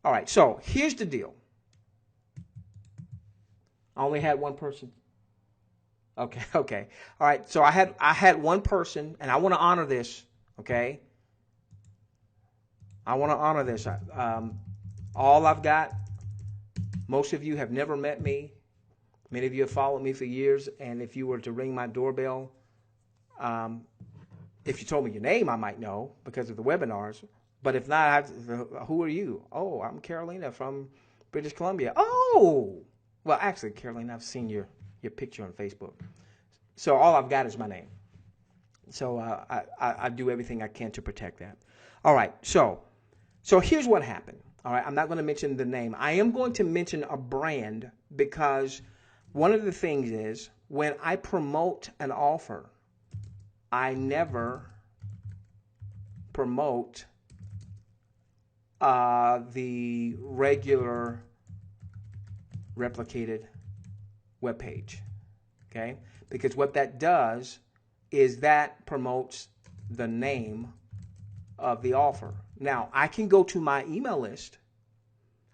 All right. So here's the deal. I only had one person. Okay. All right. So I had one person, and I want to honor this. Okay. I want to honor this. All I've got. Most of you have never met me. Many of you have followed me for years, and if you were to ring my doorbell, if you told me your name, I might know because of the webinars. But if not, who are you? Oh, I'm Carolina from British Columbia. Oh, well, actually, Carolina, I've seen your picture on Facebook. So all I've got is my name. So I do everything I can to protect that. All right, so here's what happened. All right, I'm not going to mention the name. I am going to mention a brand because one of the things is when I promote an offer, I never promote the regular replicated web page. Okay, because what that does is that promotes the name of the offer. Now, I can go to my email list,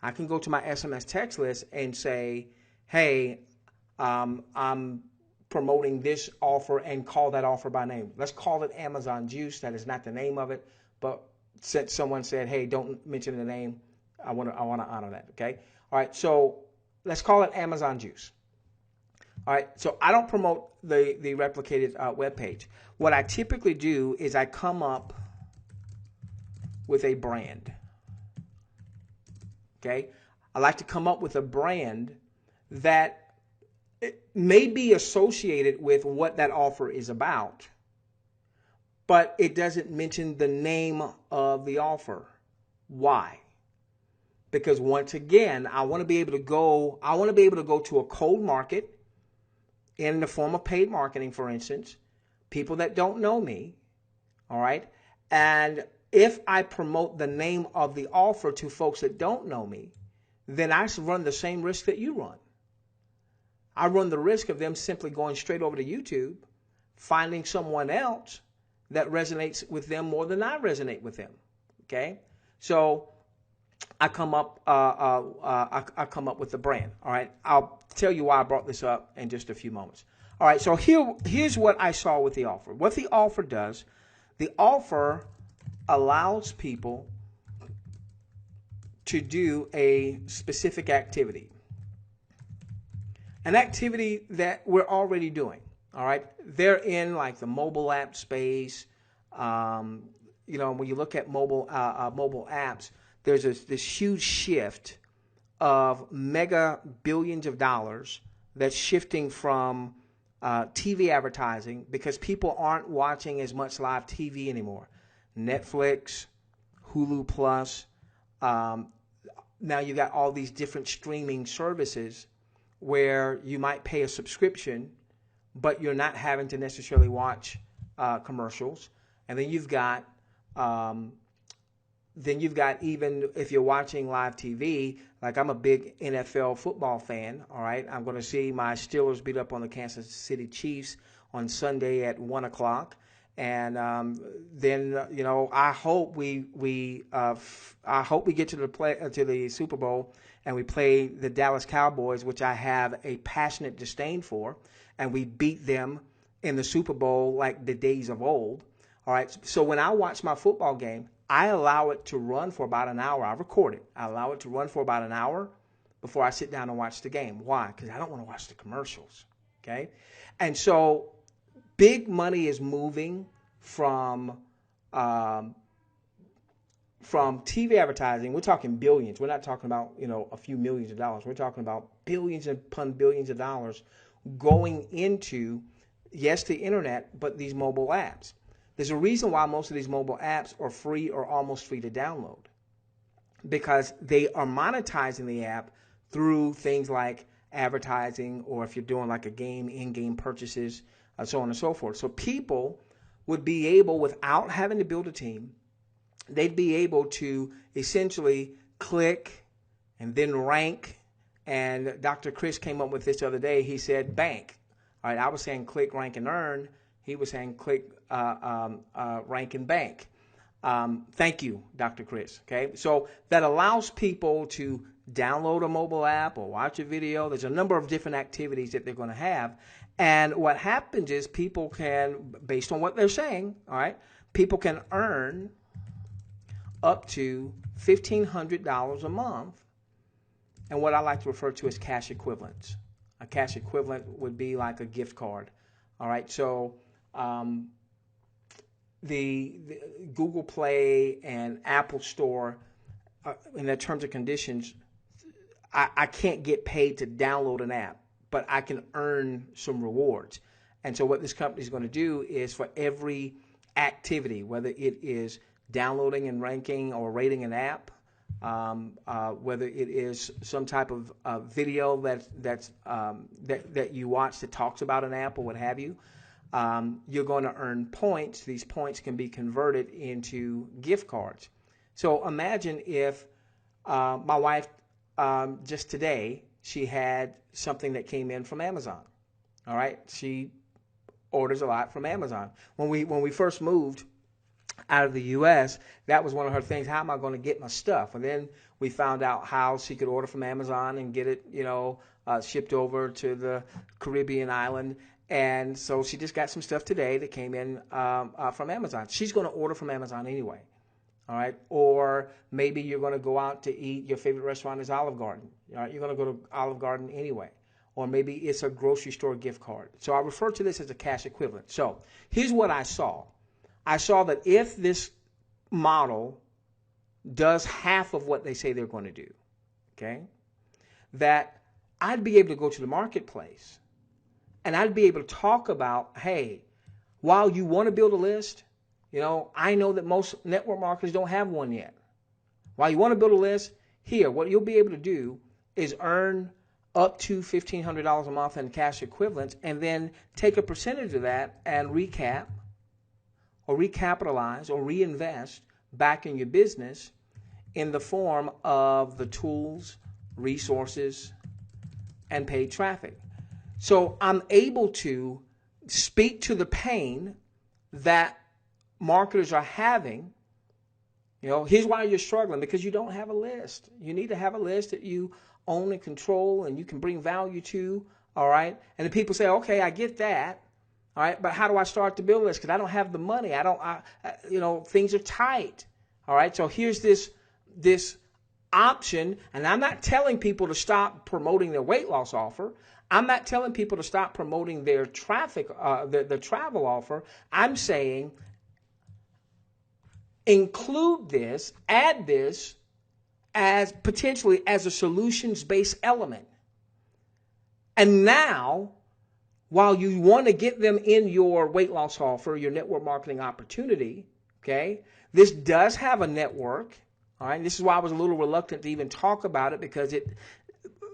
I can go to my SMS text list and say, hey, I'm promoting this offer and call that offer by name. Let's call it Amazon Juice. That is not the name of it, but since someone said, hey, don't mention the name, I want to honor that, okay? All right, so let's call it Amazon Juice. All right, so I don't promote the replicated web page. What I typically do is I come up with a brand. Okay, I like to come up with a brand that it may be associated with what that offer is about, but it doesn't mention the name of the offer. Why? Because once again, I want to be able to go to a cold market in the form of paid marketing, for instance, people that don't know me, all right? And if I promote the name of the offer to folks that don't know me, then I run the same risk that you run. I run the risk of them simply going straight over to YouTube, finding someone else that resonates with them more than I resonate with them. Okay, so I come up with the brand. All right, I'll tell you why I brought this up in just a few moments. All right, so here's what I saw with the offer. What the offer does, the offer allows people to do a specific activity. An activity that we're already doing, all right? They're in like the mobile app space. When you look at mobile apps, there's this huge shift of mega billions of dollars that's shifting from TV advertising because people aren't watching as much live TV anymore. Netflix, Hulu Plus. Now you got all these different streaming services where you might pay a subscription, but you're not having to necessarily watch commercials. And then you've got even if you're watching live TV, like I'm a big NFL football fan. All right, I'm going to see my Steelers beat up on the Kansas City Chiefs on Sunday at 1:00. And then I hope we get to the Super Bowl and we play the Dallas Cowboys, which I have a passionate disdain for, and we beat them in the Super Bowl like the days of old. All right. So when I watch my football game, I allow it to run for about an hour. I record it. I allow it to run for about an hour before I sit down and watch the game. Why? Because I don't want to watch the commercials. Okay. And so big money is moving from TV advertising. We're talking billions. We're not talking about a few millions of dollars. We're talking about billions upon billions of dollars going into, yes, the internet, but these mobile apps. There's a reason why most of these mobile apps are free or almost free to download, because they are monetizing the app through things like advertising, or if you're doing like a game, in-game purchases, so on and so forth. So people would be able, without having to build a team, they'd be able to essentially click and then rank. And Dr. Chris came up with this the other day. He said bank. All right, I was saying click, rank, and earn. He was saying click, rank, and bank. Thank you, Dr. Chris. Okay, so that allows people to download a mobile app or watch a video. There's a number of different activities that they're going to have. And what happens is people can, based on what they're saying, all right, people can earn up to $1,500 a month, and what I like to refer to as cash equivalents. A cash equivalent would be like a gift card. All right, so the Google Play and Apple Store, in their terms and conditions, I can't get paid to download an app, but I can earn some rewards. And so what this company is going to do is for every activity, whether it is downloading and ranking or rating an app, whether it is some type of video that you watch that talks about an app or what have you, you're going to earn points. These points can be converted into gift cards. So imagine if my wife, just today, she had something that came in from Amazon. All right, she orders a lot from Amazon. When we first moved out of the U.S., that was one of her things. How am I going to get my stuff? And then we found out how she could order from Amazon and get it, shipped over to the Caribbean island. And so she just got some stuff today that came in from Amazon. She's going to order from Amazon anyway. All right. Or maybe you're going to go out to eat. Your favorite restaurant is Olive Garden. All right. You're going to go to Olive Garden anyway. Or maybe it's a grocery store gift card. So I refer to this as a cash equivalent. So here's what I saw. I saw that if this model does half of what they say they're going to do, okay, that I'd be able to go to the marketplace and I'd be able to talk about, hey, while you want to build a list, I know that most network marketers don't have one yet. While you want to build a list, here, what you'll be able to do is earn up to $1,500 a month in cash equivalents, and then take a percentage of that and recap or recapitalize or reinvest back in your business in the form of the tools, resources, and paid traffic. So I'm able to speak to the pain that marketers are having. Here's why you're struggling, because you don't have a list. You need to have a list that you own and control and you can bring value to, all right? And the people say, okay, I get that, all right, but how do I start to build this? Because I don't have the money. Things are tight, all right? So here's this option, and I'm not telling people to stop promoting their weight loss offer. I'm not telling people to stop promoting their the travel offer. I'm saying include this, add this as potentially as a solutions-based element. And now, while you want to get them in your weight loss offer, your network marketing opportunity, okay, this does have a network, all right? This is why I was a little reluctant to even talk about it, because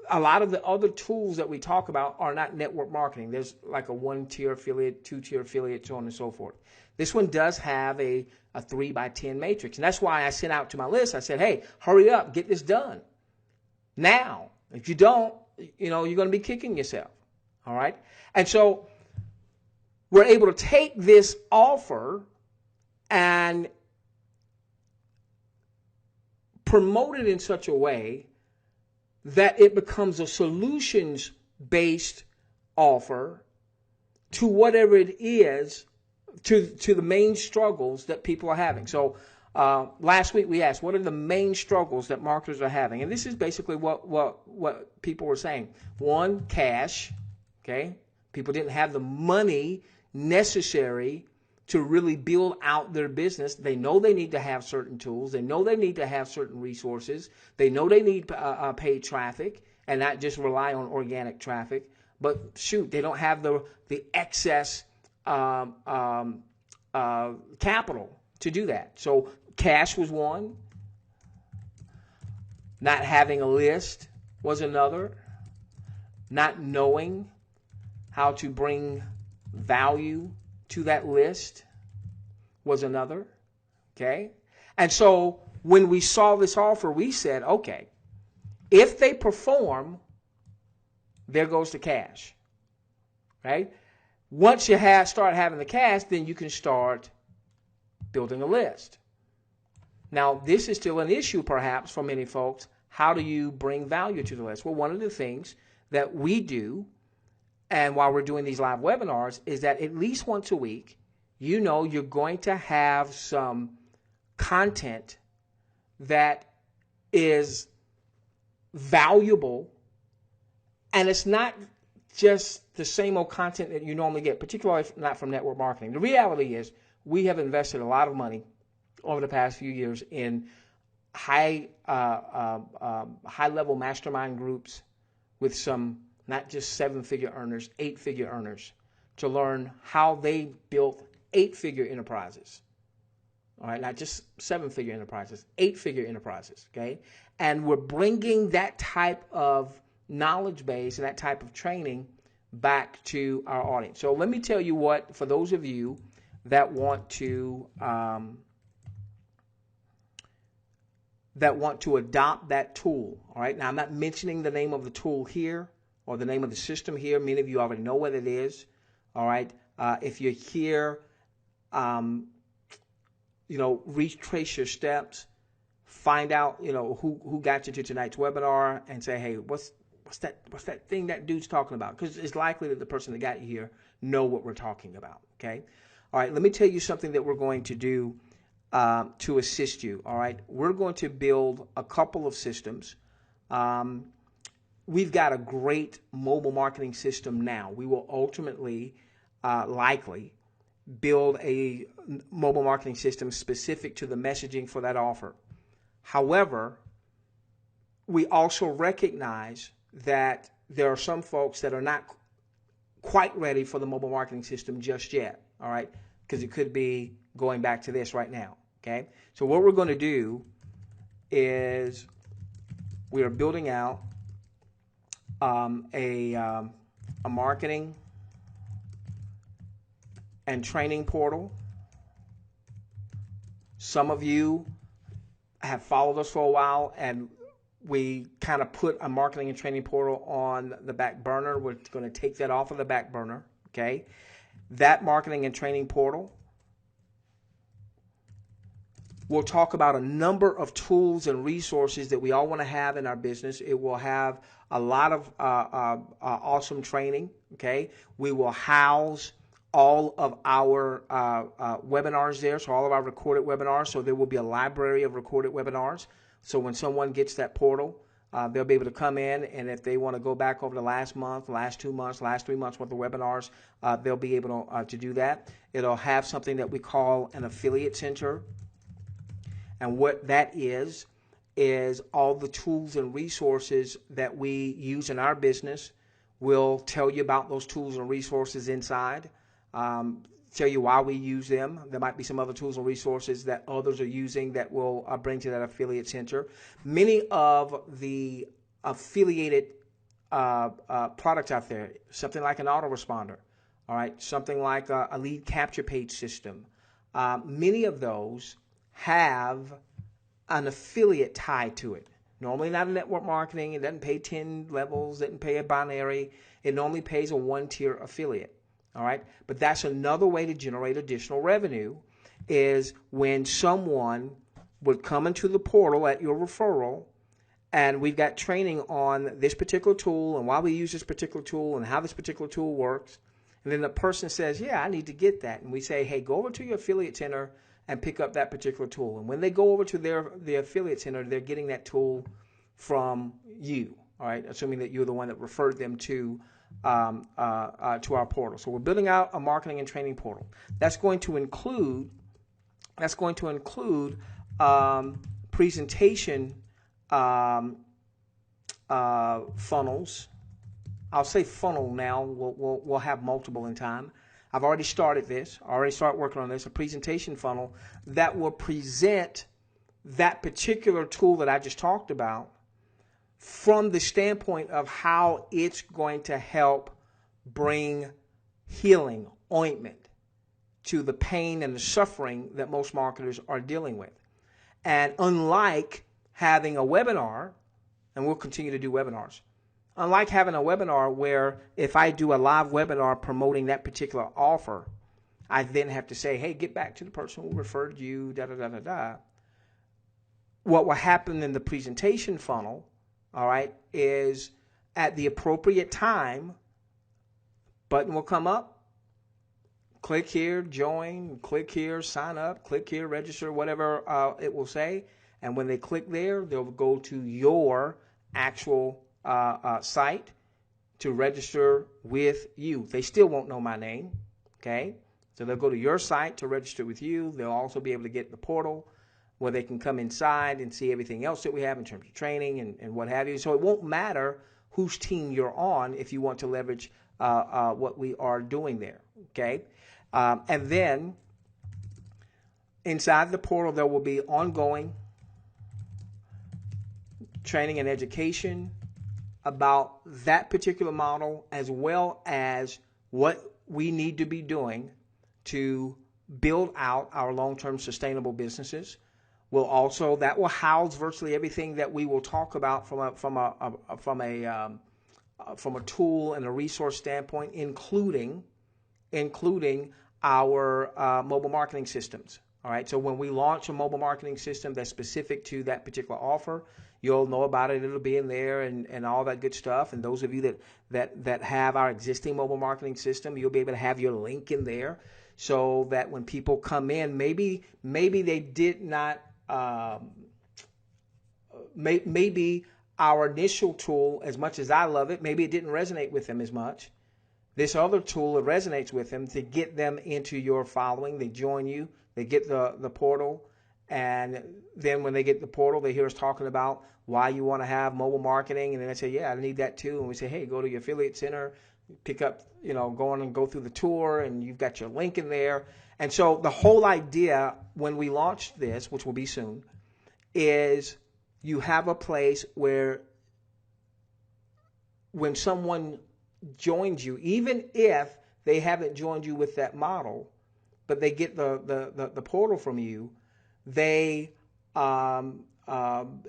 a lot of the other tools that we talk about are not network marketing. There's like a 1-tier affiliate, 2-tier affiliate, so on and so forth. This one does have a 3x10 matrix. And that's why I sent out to my list, I said, hey, hurry up, get this done now. If you don't, you're going to be kicking yourself. All right. And so we're able to take this offer and promote it in such a way that it becomes a solutions-based offer to whatever it is, to the main struggles that people are having. So last week we asked, what are the main struggles that marketers are having? And this is basically what people were saying. One, cash. Okay, people didn't have the money necessary to really build out their business. They know they need to have certain tools. They know they need to have certain resources. They know they need paid traffic and not just rely on organic traffic. But shoot, they don't have the excess capital to do that. So cash was one. Not having a list was another. Not knowing how to bring value to that list was another. Okay? And so when we saw this offer, we said, okay, if they perform, there goes the cash. Right? Once you start having the cash, then you can start building a list. Now, this is still an issue perhaps for many folks. How do you bring value to the list? Well, one of the things that we do, and while we're doing these live webinars, is that at least once a week, you're going to have some content that is valuable, and it's not just the same old content that you normally get, particularly not from network marketing. The reality is we have invested a lot of money over the past few years in high level mastermind groups with some not just 7-figure earners, 8-figure earners, to learn how they built 8-figure enterprises. All right, not just 7-figure enterprises, 8-figure enterprises, okay? And we're bringing that type of knowledge base and that type of training back to our audience. So let me tell you what, for those of you that want to adopt that tool, all right? Now, I'm not mentioning the name of the tool here or the name of the system here. Many of you already know what it is, all right? If you're here, retrace your steps, find out, who got you to tonight's webinar, and say, hey, what's that thing that dude's talking about? Because it's likely that the person that got you here know what we're talking about, okay? All right, let me tell you something that we're going to do to assist you, all right? We're going to build a couple of systems. We've got a great mobile marketing system now. We will ultimately, likely, build a mobile marketing system specific to the messaging for that offer. However, we also recognize that there are some folks that are not quite ready for the mobile marketing system just yet, all right? Because it could be going back to this right now, okay? So what we're going to do is we are building out a marketing and training portal. Some of you have followed us for a while, and we kind of put a marketing and training portal on the back burner. We're going to take that off of the back burner, okay? That marketing and training portal will talk about a number of tools and resources that we all want to have in our business. It will have a lot of awesome training, okay? We will house all of our webinars there, so all of our recorded webinars. So there will be a library of recorded webinars. So when someone gets that portal, they'll be able to come in, and if they want to go back over the last month, last 2 months, last 3 months worth of webinars, they'll be able to do that. It'll have something that we call an affiliate center. And what that is all the tools and resources that we use in our business. We'll tell you about those tools and resources inside. Tell you why we use them. There might be some other tools and resources that others are using that will bring to that affiliate center. Many of the affiliated products out there, something like an autoresponder, all right, something like a lead capture page system, many of those have an affiliate tied to it. Normally not a network marketing. It doesn't pay 10 levels, doesn't pay a binary. It normally pays a 1-tier affiliate. All right, but that's another way to generate additional revenue, is when someone would come into the portal at your referral, and we've got training on this particular tool and why we use this particular tool and how this particular tool works. And then the person says, yeah, I need to get that. And we say, hey, go over to your affiliate center and pick up that particular tool. And when they go over to the affiliate center, they're getting that tool from you, all right, assuming that you're the one that referred them to our portal. So we're building out a marketing and training portal. That's going to include presentation funnels. I'll say funnel now. We'll have multiple in time. I've already started this. I already started working on this. A presentation funnel that will present that particular tool that I just talked about from the standpoint of how it's going to help bring healing, ointment to the pain and the suffering that most marketers are dealing with. And unlike having a webinar, and we'll continue to do webinars, unlike having a webinar where if I do a live webinar promoting that particular offer, I then have to say, hey, get back to the person who referred you, da-da-da-da-da. What will happen in the presentation funnel, all right, is at the appropriate time, button will come up, click here, join, click here, sign up, click here, register, whatever it will say. And when they click there, they'll go to your actual site, to register with you. They still won't know my name, okay? So they'll go to your site to register with you. They'll also be able to get the portal where they can come inside and see everything else that we have in terms of training and what have you. So it won't matter whose team you're on if you want to leverage what we are doing there, okay? And then inside the portal, there will be ongoing training and education about that particular model, as well as what we need to be doing to build out our long-term sustainable businesses. That will house virtually everything that we will talk about from a tool and a resource standpoint, including our mobile marketing systems. All right. So when we launch a mobile marketing system that's specific to that particular offer, you'll know about it. It'll be in there and all that good stuff. And those of you that have our existing mobile marketing system, you'll be able to have your link in there, so that when people come in, maybe they did not. Maybe our initial tool, as much as I love it, maybe it didn't resonate with them as much. This other tool, it resonates with them to get them into your following. They join you, they get the portal, and then when they get the portal, they hear us talking about why you want to have mobile marketing, and then they say, yeah, I need that too. And we say, hey, go to your affiliate center, pick up, go through the tour, and you've got your link in there. And so the whole idea when we launch this, which will be soon, is you have a place where when someone joins you, even if they haven't joined you with that model, but they get the portal from you, they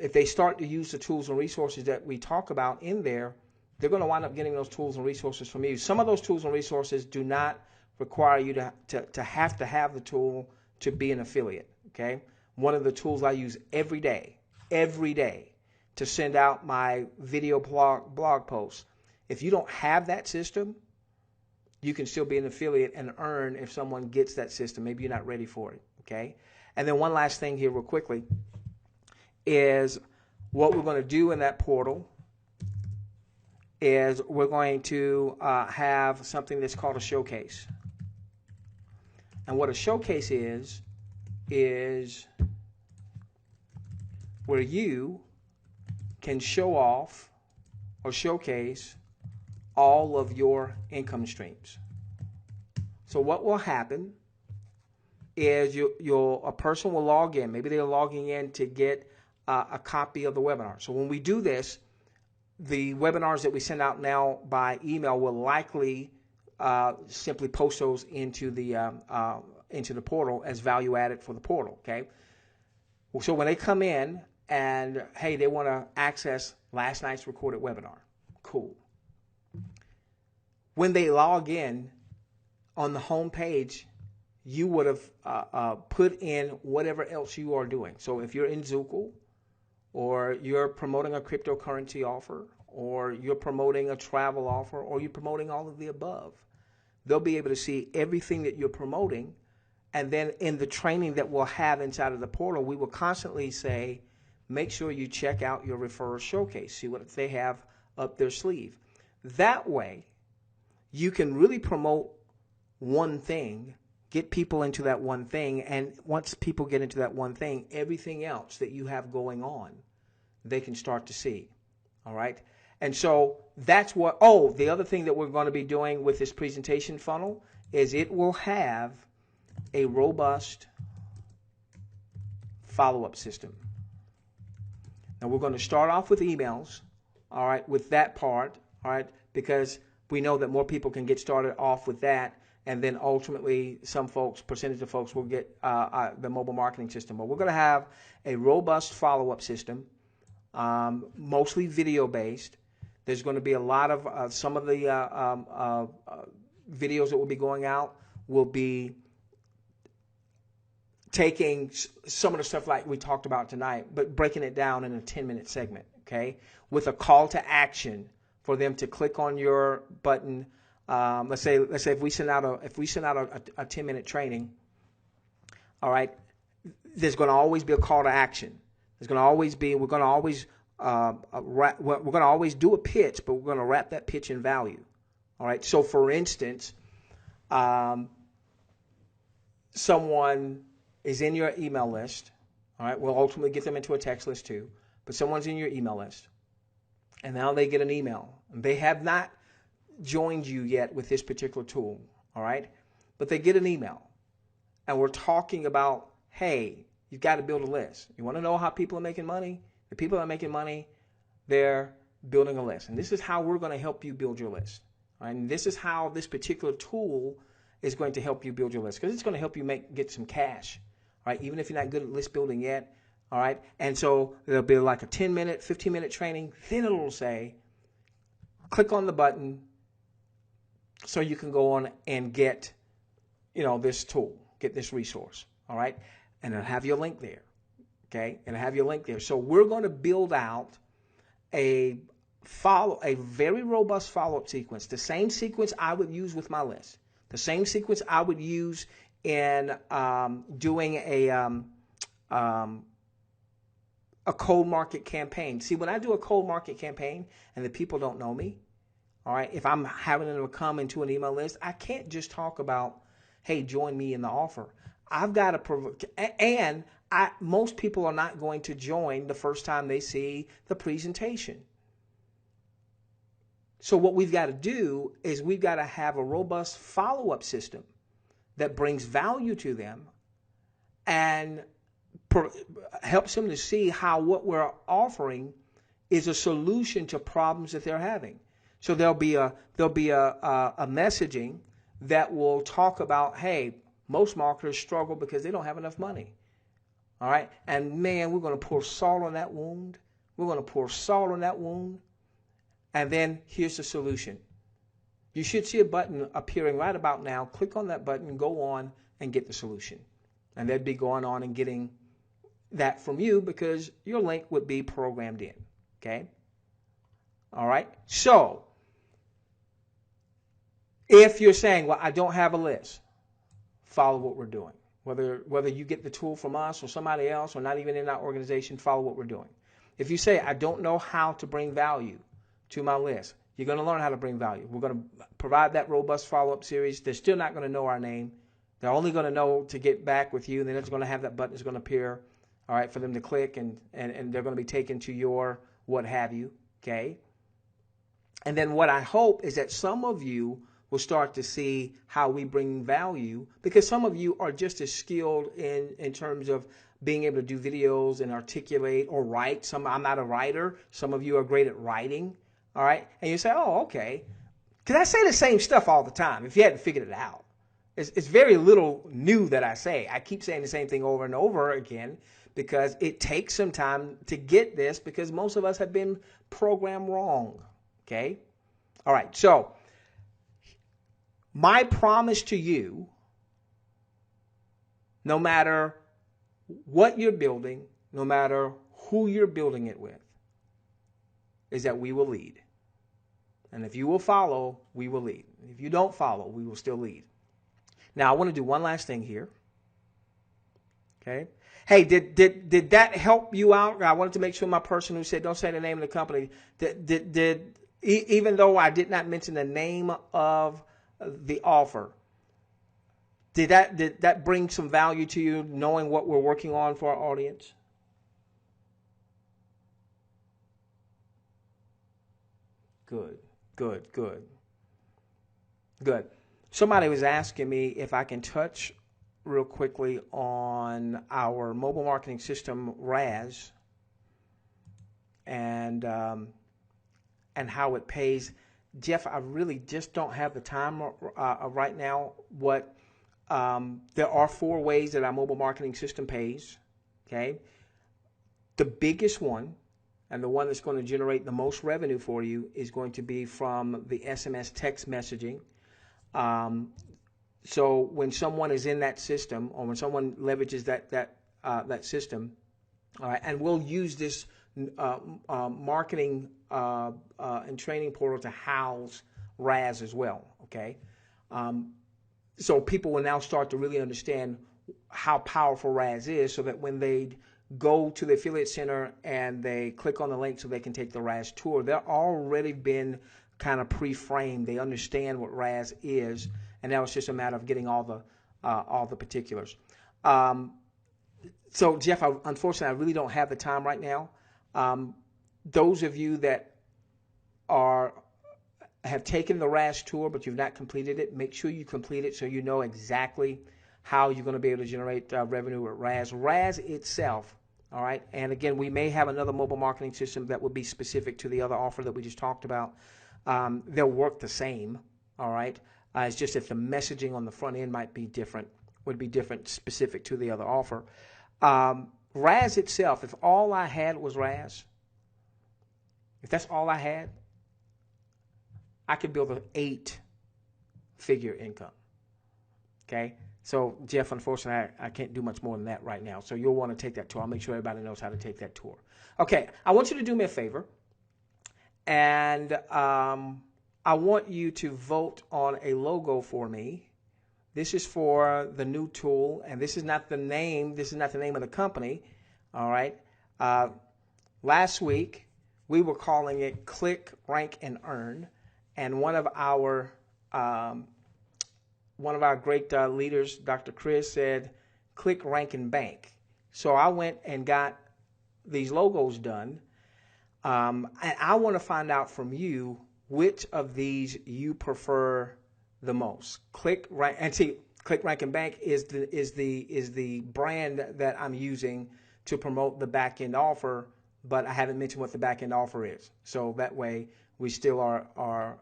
if they start to use the tools and resources that we talk about in there, they're going to wind up getting those tools and resources from you. Some of those tools and resources do not require you to have the tool to be an affiliate, okay? One of the tools I use every day to send out my video blog posts. If you don't have that system, you can still be an affiliate and earn if someone gets that system. Maybe you're not ready for it, okay? And then one last thing here real quickly is what we're going to do in that portal is we're going to have something that's called a showcase. And what a showcase is where you can show off or showcase all of your income streams. So what will happen is a person will log in. Maybe they're logging in to get a copy of the webinar. So when we do this, the webinars that we send out now by email will likely simply post those into the portal as value added for the portal. Okay. So when they come in and hey, they want to access last night's recorded webinar, cool. When they log in on the home page, you would have put in whatever else you are doing. So if you're in Zookle, or you're promoting a cryptocurrency offer, or you're promoting a travel offer, or you're promoting all of the above, they'll be able to see everything that you're promoting. And then in the training that we'll have inside of the portal, we will constantly say, make sure you check out your referrer showcase, see what they have up their sleeve. That way, you can really promote one thing, get people into that one thing, and once people get into that one thing, everything else that you have going on, they can start to see. All right? And so that's what, the other thing that we're going to be doing with this presentation funnel is it will have a robust follow-up system. Now we're going to start off with emails, all right, with that part, all right, because we know that more people can get started off with that. And then ultimately, percentage of folks will get the mobile marketing system. But we're going to have a robust follow-up system, mostly video-based. There's going to be a lot of some of the videos that will be going out will be taking some of the stuff like we talked about tonight, but breaking it down in a 10-minute segment, okay, with a call to action for them to click on your button. Let's say if we send out a 10-minute training, all right, there's going to always be a call to action. We're going to always we're going to always do a pitch, but we're going to wrap that pitch in value. All right. So, for instance, someone is in your email list. All right. We'll ultimately get them into a text list too, but someone's in your email list, and now they get an email, and they have not joined you yet with this particular tool. All right. But they get an email, and we're talking about, hey, you've got to build a list. You want to know how people are making money? The people that are making money, they're building a list. And this is how we're going to help you build your list. All right? And this is how this particular tool is going to help you build your list, because it's going to help you get some cash. All right? Even if you're not good at list building yet. All right? And so there'll be like a 10-minute, 15-minute training. Then it'll say, click on the button so you can go on and get, this tool, get this resource. All right? And it'll have your link there. Okay? And it'll have your link there. So we're going to build out a very robust follow-up sequence, the same sequence I would use with my list, the same sequence I would use in doing a cold market campaign. See, when I do a cold market campaign and the people don't know me, all right, if I'm having them come into an email list, I can't just talk about, hey, join me in the offer. I've got to most people are not going to join the first time they see the presentation. So what we've got to do is we've got to have a robust follow-up system that brings value to them and helps them to see how what we're offering is a solution to problems that they're having. So there'll be a messaging that will talk about, hey, most marketers struggle because they don't have enough money. All right? And man, we're going to pour salt on that wound. We're going to pour salt on that wound. And then here's the solution. You should see a button appearing right about now. Click on that button, go on, and get the solution. And they'd be going on and getting that from you because your link would be programmed in. Okay? All right? So, if you're saying, well, I don't have a list, follow what we're doing. Whether you get the tool from us or somebody else or not even in our organization, follow what we're doing. If you say, I don't know how to bring value to my list, you're going to learn how to bring value. We're going to provide that robust follow-up series. They're still not going to know our name. They're only going to know to get back with you, and then it's going to have that button that's going to appear, all right, for them to click, and they're going to be taken to your what have you, okay? And then what I hope is that some of you will start to see how we bring value, because some of you are just as skilled in terms of being able to do videos and articulate or write. I'm not a writer. Some of you are great at writing, all right? And you say, oh, okay. Because I say the same stuff all the time, if you hadn't figured it out. It's very little new that I say. I keep saying the same thing over and over again because it takes some time to get this, because most of us have been programmed wrong, okay? All right, so my promise to you, no matter what you're building, no matter who you're building it with, is that we will lead. And if you will follow, we will lead. If you don't follow, we will still lead. Now, I want to do one last thing here. Okay? Hey, did that help you out? I wanted to make sure my person who said, don't say the name of the company, even though I did not mention the name of the offer, did that bring some value to you, knowing what we're working on for our audience? Good. Somebody was asking me if I can touch real quickly on our mobile marketing system, RAS, and how it pays. Jeff, I really just don't have the time right now. There are 4 ways that our mobile marketing system pays. Okay, the biggest one, and the one that's going to generate the most revenue for you, is going to be from the SMS text messaging. So when someone is in that system, or when someone leverages that system, all right, and we'll use this marketing and training portal to house RAS as well, okay? So people will now start to really understand how powerful RAS is, so that when they go to the affiliate center and they click on the link so they can take the RAS tour, they're already been kind of pre-framed. They understand what RAS is, and now it's just a matter of getting all the particulars. So Jeff, unfortunately, I really don't have the time right now. Those of you that have taken the RAS tour but you've not completed it, make sure you complete it so you know exactly how you're going to be able to generate revenue with RAS. RAS itself, all right, and again, we may have another mobile marketing system that would be specific to the other offer that we just talked about. They'll work the same, all right. It's just if the messaging on the front end might be different, would be different specific to the other offer. RAS itself, if all I had was RAS, if that's all I had, I could build an 8-figure income. Okay? So, Jeff, unfortunately, I can't do much more than that right now. So you'll want to take that tour. I'll make sure everybody knows how to take that tour. Okay, I want you to do me a favor. And I want you to vote on a logo for me. This is for the new tool, and this is not the name. This is not the name of the company. All right. Last week we were calling it Click, Rank, and Earn, and one of our great leaders, Dr. Chris, said Click, Rank, and Bank. So I went and got these logos done, and I want to find out from you which of these you prefer the most. Click, Rank, and see, Click, Rank, and Bank is the brand that I'm using to promote the back end offer, but I haven't mentioned what the back end offer is. So that way we still are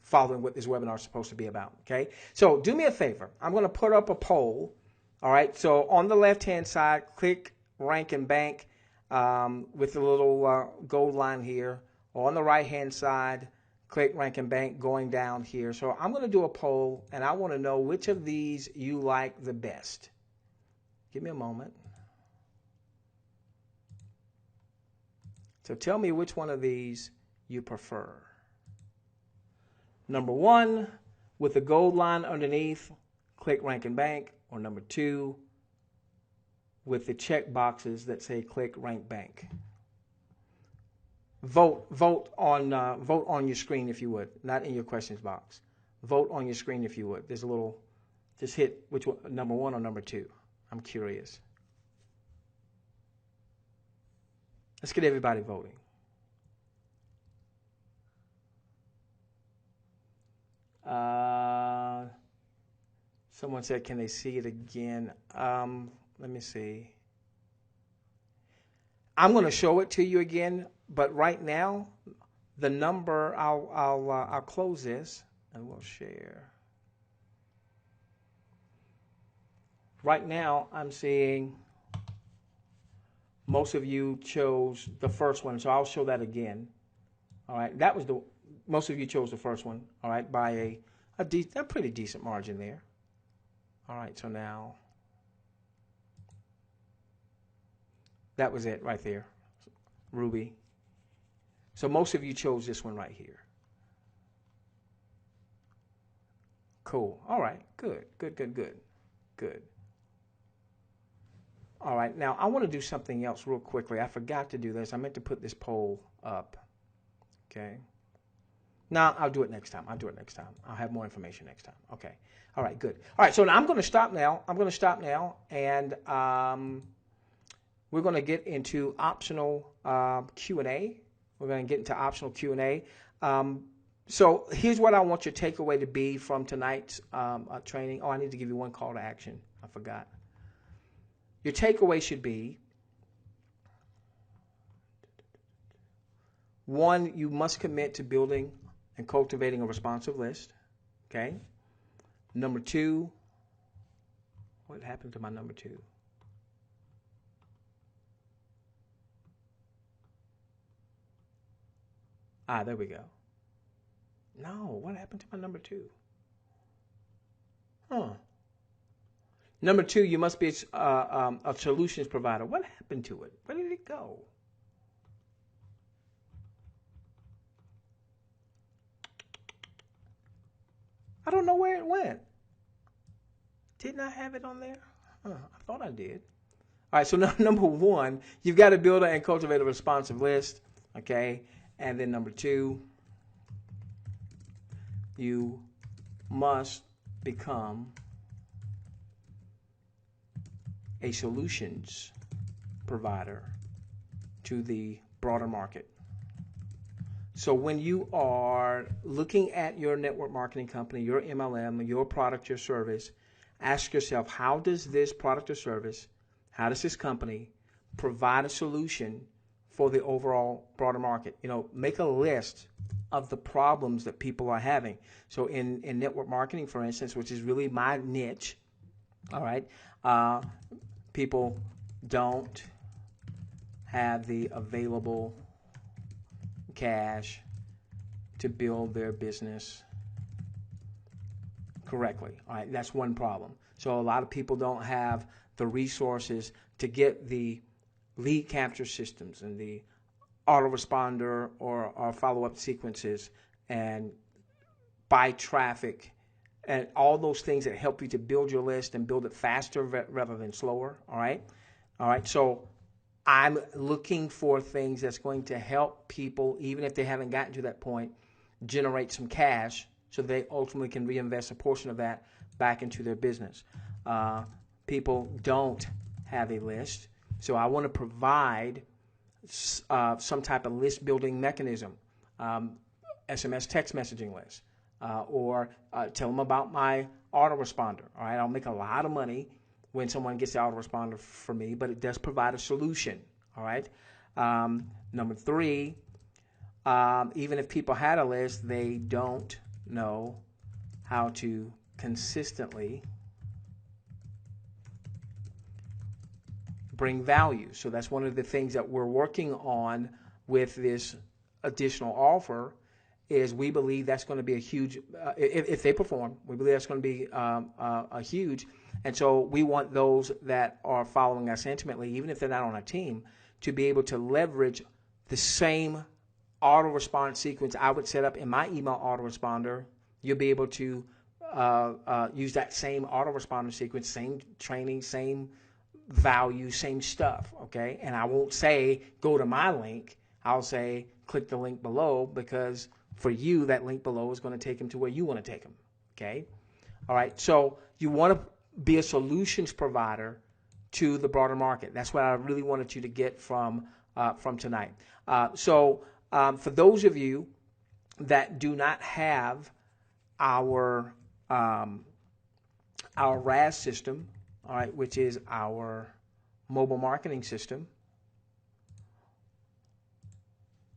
following what this webinar is supposed to be about. Okay. So do me a favor. I'm going to put up a poll. All right. So on the left hand side, Click, Rank, and Bank with the little gold line here. On the right hand side, Click, Rank, and Bank going down here. So I'm going to do a poll, and I want to know which of these you like the best. Give me a moment. So tell me which one of these you prefer. Number 1, with the gold line underneath, Click, Rank, and Bank, or number 2, with the check boxes that say Click, Rank, Bank. Vote on your screen if you would, not in your questions box. Vote on your screen if you would. There's a little, just hit which one, number 1 or number 2. I'm curious. Let's get everybody voting. Someone said, can they see it again? Let me see. I'm going to show it to you again, but right now, the number, I'll close this and we'll share. Right now, I'm seeing most of you chose the first one, so I'll show that again. All right, that was most of you chose the first one, all right, by a pretty decent margin there. All right, so now, that was it right there, Ruby. So most of you chose this one right here. Cool. All right, good. All right, now I want to do something else real quickly. I forgot to do this. I meant to put this poll up. Okay. No, I'll do it next time. I'll have more information next time. Okay. All right, good. All right, so now I'm going to stop now. And we're going to get into optional Q&A. We're going to get into optional Q&A. So here's what I want your takeaway to be from tonight's training. Oh, I need to give you one call to action. I forgot. Your takeaway should be, 1, you must commit to building and cultivating a responsive list. Okay. Number 2, what happened to my number 2? There we go. No, what happened to my number 2? Number 2, you must be a solutions provider. What happened to it? Where did it go? I don't know where it went. Didn't I have it on there? I thought I did. All right, so number one, you've got to build and cultivate a responsive list, okay? And then number two, you must become a solutions provider to the broader market. So when you are looking at your network marketing company, your MLM, your product, your service, ask yourself, how does this product or service, how does this company provide a solution for the overall broader market? You know, make a list of the problems that people are having. So in network marketing, for instance, which is really my niche, all right, people don't have the available cash to build their business correctly. All right, that's one problem. So a lot of people don't have the resources to get the lead capture systems and the autoresponder or follow-up sequences and buy traffic and all those things that help you to build your list and build it faster rather than slower. All right. So I'm looking for things that's going to help people, even if they haven't gotten to that point, generate some cash so they ultimately can reinvest a portion of that back into their business. People don't have a list, so I want to provide some type of list building mechanism, SMS text messaging list, or tell them about my autoresponder. All right, I'll make a lot of money when someone gets the autoresponder for me, but it does provide a solution. All right. Number three, even if people had a list, they don't know how to consistently bring value. So that's one of the things that we're working on with this additional offer. Is we believe that's going to be a huge, if they perform, we believe that's going to be a huge. And so we want those that are following us intimately, even if they're not on our team, to be able to leverage the same auto response sequence I would set up in my email autoresponder. You'll be able to use that same autoresponder sequence, same training, same value, same stuff, okay? And I won't say go to my link. I'll say click the link below, because for you, that link below is going to take them to where you want to take them, okay? All right, so you want to be a solutions provider to the broader market. That's what I really wanted you to get from tonight. So for those of you that do not have our RAS system, all right, which is our mobile marketing system,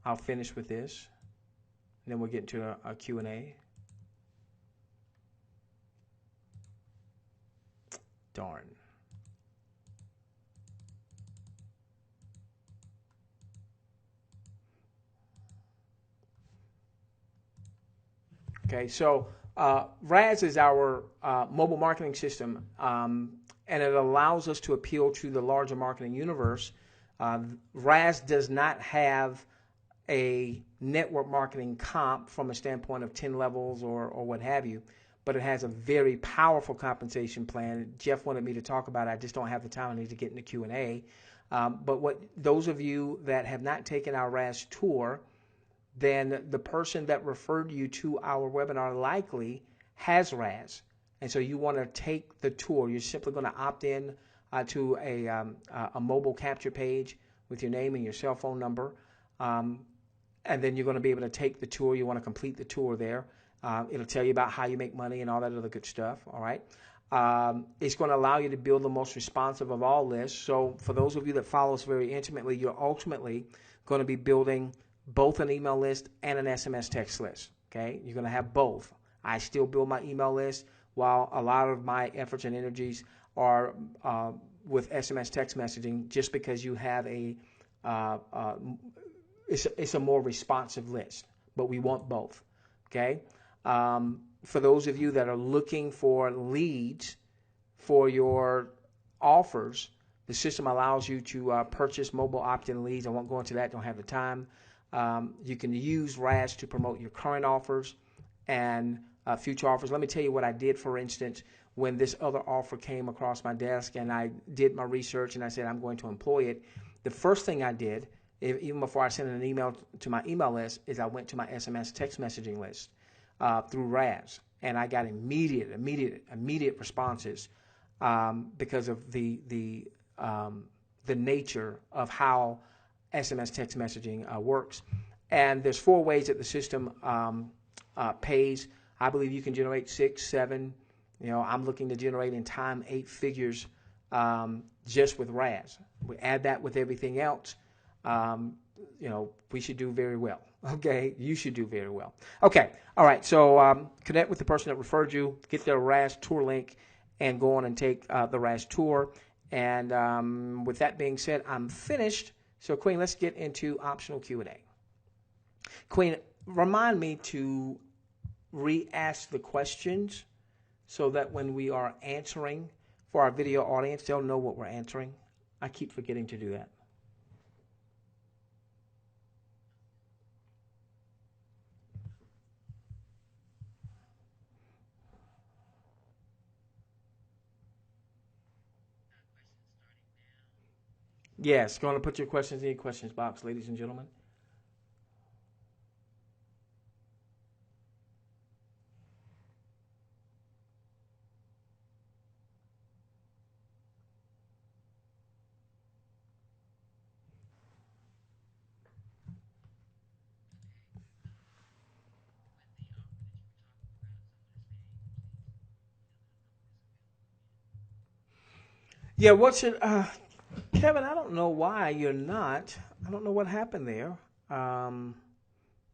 I'll finish with this, and then we'll get into a Q&A. Darn. Okay, so RAS is our mobile marketing system, and it allows us to appeal to the larger marketing universe. RAS does not have a network marketing comp from a standpoint of 10 levels or what have you, but it has a very powerful compensation plan. Jeff wanted me to talk about it. I just don't have the time. I need to get in the Q&A. But what those of you that have not taken our RAS tour, then the person that referred you to our webinar likely has RAS. And so you want to take the tour. You're simply going to opt in to a mobile capture page with your name and your cell phone number. And then you're going to be able to take the tour. You want to complete the tour there. It'll tell you about how you make money and all that other good stuff. All right. It's going to allow you to build the most responsive of all lists. So for those of you that follow us very intimately, you're ultimately going to be building both an email list and an SMS text list. Okay. You're going to have both. I still build my email list, while a lot of my efforts and energies are with SMS text messaging, just because you have it's a more responsive list, but we want both, okay? For those of you that are looking for leads for your offers, the system allows you to purchase mobile opt-in leads. I won't go into that, don't have the time. You can use RAS to promote your current offers and future offers. Let me tell you what I did, for instance, when this other offer came across my desk and I did my research and I said I'm going to employ it, the first thing I did, even before I sent an email to my email list, is I went to my SMS text messaging list through Raz, and I got immediate responses because of the nature of how SMS text messaging works. And there's 4 ways that the system pays. I believe you can generate 6, 7. I'm looking to generate in time 8 figures just with Raz. We add that with everything else. We should do very well. Okay, you should do very well. Okay, all right. So connect with the person that referred you, get their Raz tour link, and go on and take the Raz tour. And with that being said, I'm finished. So Queen, let's get into optional Q&A. Queen, remind me to re-ask the questions so that when we are answering for our video audience, they'll know what we're answering. I keep forgetting to do that. Yes, go on and put your questions in the questions box, ladies and gentlemen. Yeah, what's it? Kevin, I don't know why you're not. I don't know what happened there. I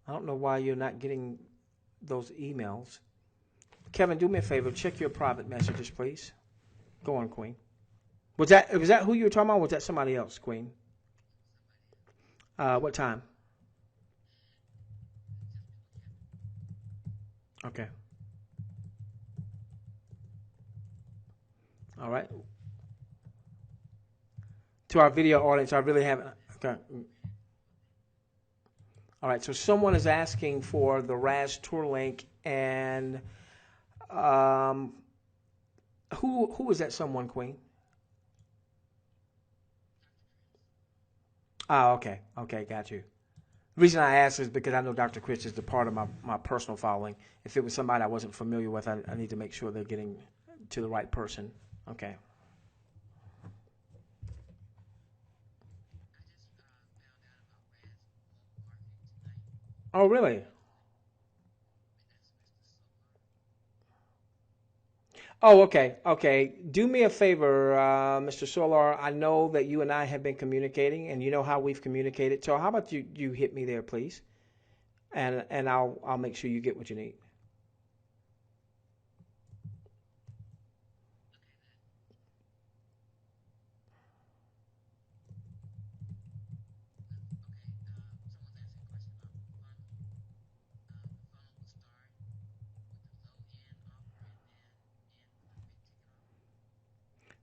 don't know why you're not getting those emails. Kevin, do me a favor. Check your private messages, please. Go on, Queen. Was that who you were talking about? Or was that somebody else, Queen? What time? Okay. All right. To our video audience, I really haven't. Okay. All right. So someone is asking for the Raz tour link, and um, who is that? Someone, Queen. Oh, okay. Okay, got you. The reason I ask is because I know Dr. Chris is the part of my personal following. If it was somebody I wasn't familiar with, I need to make sure they're getting to the right person. Okay. Oh, really? Oh, okay. Okay. Do me a favor, Mr. Solar. I know that you and I have been communicating, and you know how we've communicated. So how about you hit me there, please, and I'll make sure you get what you need.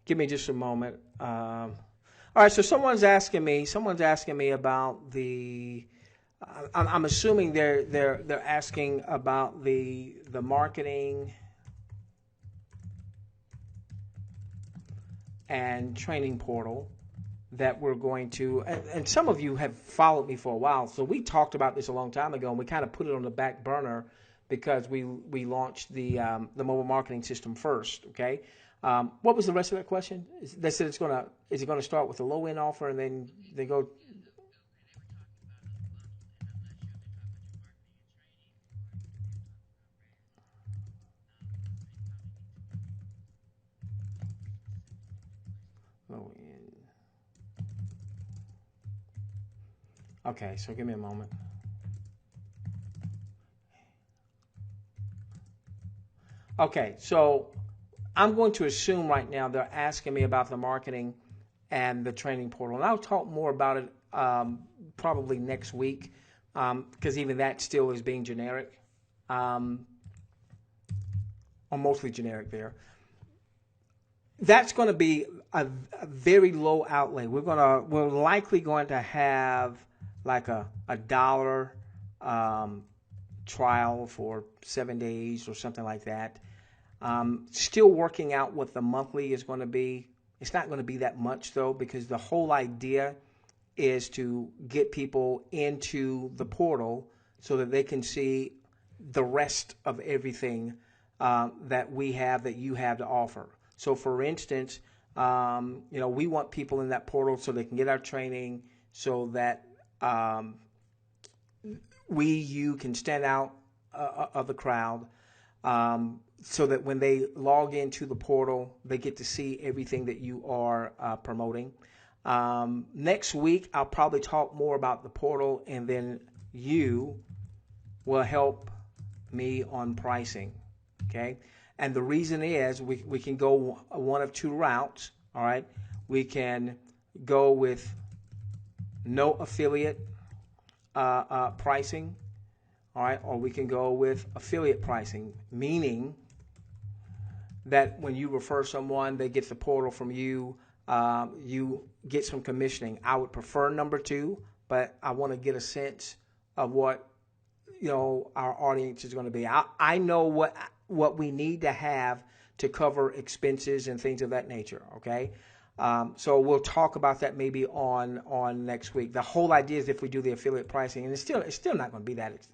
Give me just a moment. All right. So someone's asking me about the. I'm assuming they're asking about the marketing and training portal that we're going to, and some of you have followed me for a while, so we talked about this a long time ago, and we kind of put it on the back burner because we launched the mobile marketing system first. Okay, what was the rest of that question? They said is it gonna start with a low end offer and then they go low end. Okay, so give me a moment. Okay, so I'm going to assume right now they're asking me about the marketing and the training portal. And I'll talk more about it probably next week because even that still is being generic um, or mostly generic there. That's going to be a very low outlay. We're likely going to have like a dollar trial for 7 days or something like that. Still working out what the monthly is going to be. It's not going to be that much though, because the whole idea is to get people into the portal so that they can see the rest of everything that we have, that you have to offer. So for instance, we want people in that portal so they can get our training, so that you can stand out of the crowd, so that when they log into the portal, they get to see everything that you are promoting. Next week, I'll probably talk more about the portal, and then you will help me on pricing, okay? And the reason is we can go one of two routes, all right? We can go with no affiliate pricing, all right? Or we can go with affiliate pricing, meaning that when you refer someone, they get the portal from you, you get some commissioning. I would prefer number two, but I want to get a sense of what our audience is going to be. I know what we need to have to cover expenses and things of that nature. Okay, so we'll talk about that maybe on next week. The whole idea is if we do the affiliate pricing, and it's still not going to be that.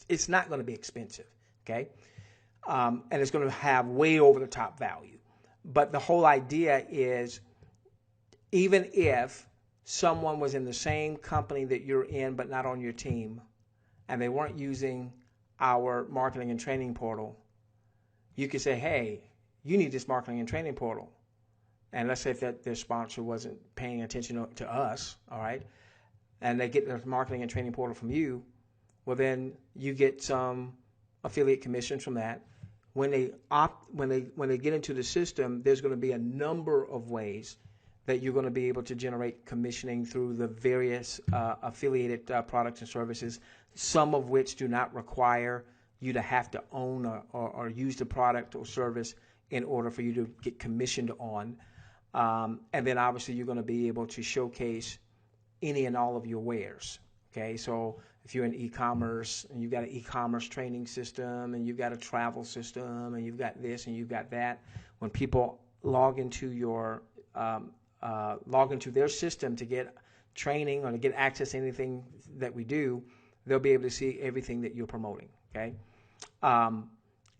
It's not going to be expensive. Okay, and it's going to have way over the top value. But the whole idea is, even if someone was in the same company that you're in but not on your team, and they weren't using our marketing and training portal, you could say, hey, you need this marketing and training portal. And let's say if their sponsor wasn't paying attention to us, all right, and they get their marketing and training portal from you, well, then you get some affiliate commissions from that. When they get into the system, there's going to be a number of ways that you're going to be able to generate commissioning through the various affiliated products and services, some of which do not require you to have to own or use the product or service in order for you to get commissioned on. And then obviously you're going to be able to showcase any and all of your wares. Okay, so if you're in e-commerce and you've got an e-commerce training system and you've got a travel system and you've got this and you've got that, when people log into their system to get training or to get access to anything that we do, they'll be able to see everything that you're promoting. Okay.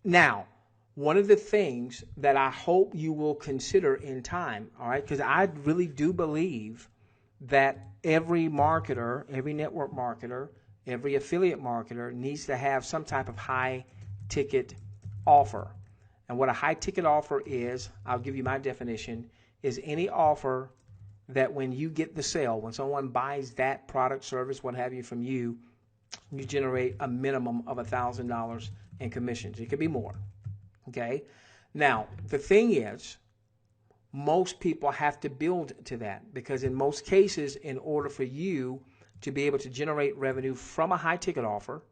Now, one of the things that I hope you will consider in time, all right, because I really do believe that every marketer, every network marketer, every affiliate marketer needs to have some type of high ticket offer. And what a high ticket offer is, I'll give you my definition, is any offer that when you get the sale, when someone buys that product, service, what have you from you, you generate a minimum of $1,000 in commissions. It could be more. Okay? Now, the thing is, most people have to build to that, because in most cases, in order for you to be able to generate revenue from a high ticket offer,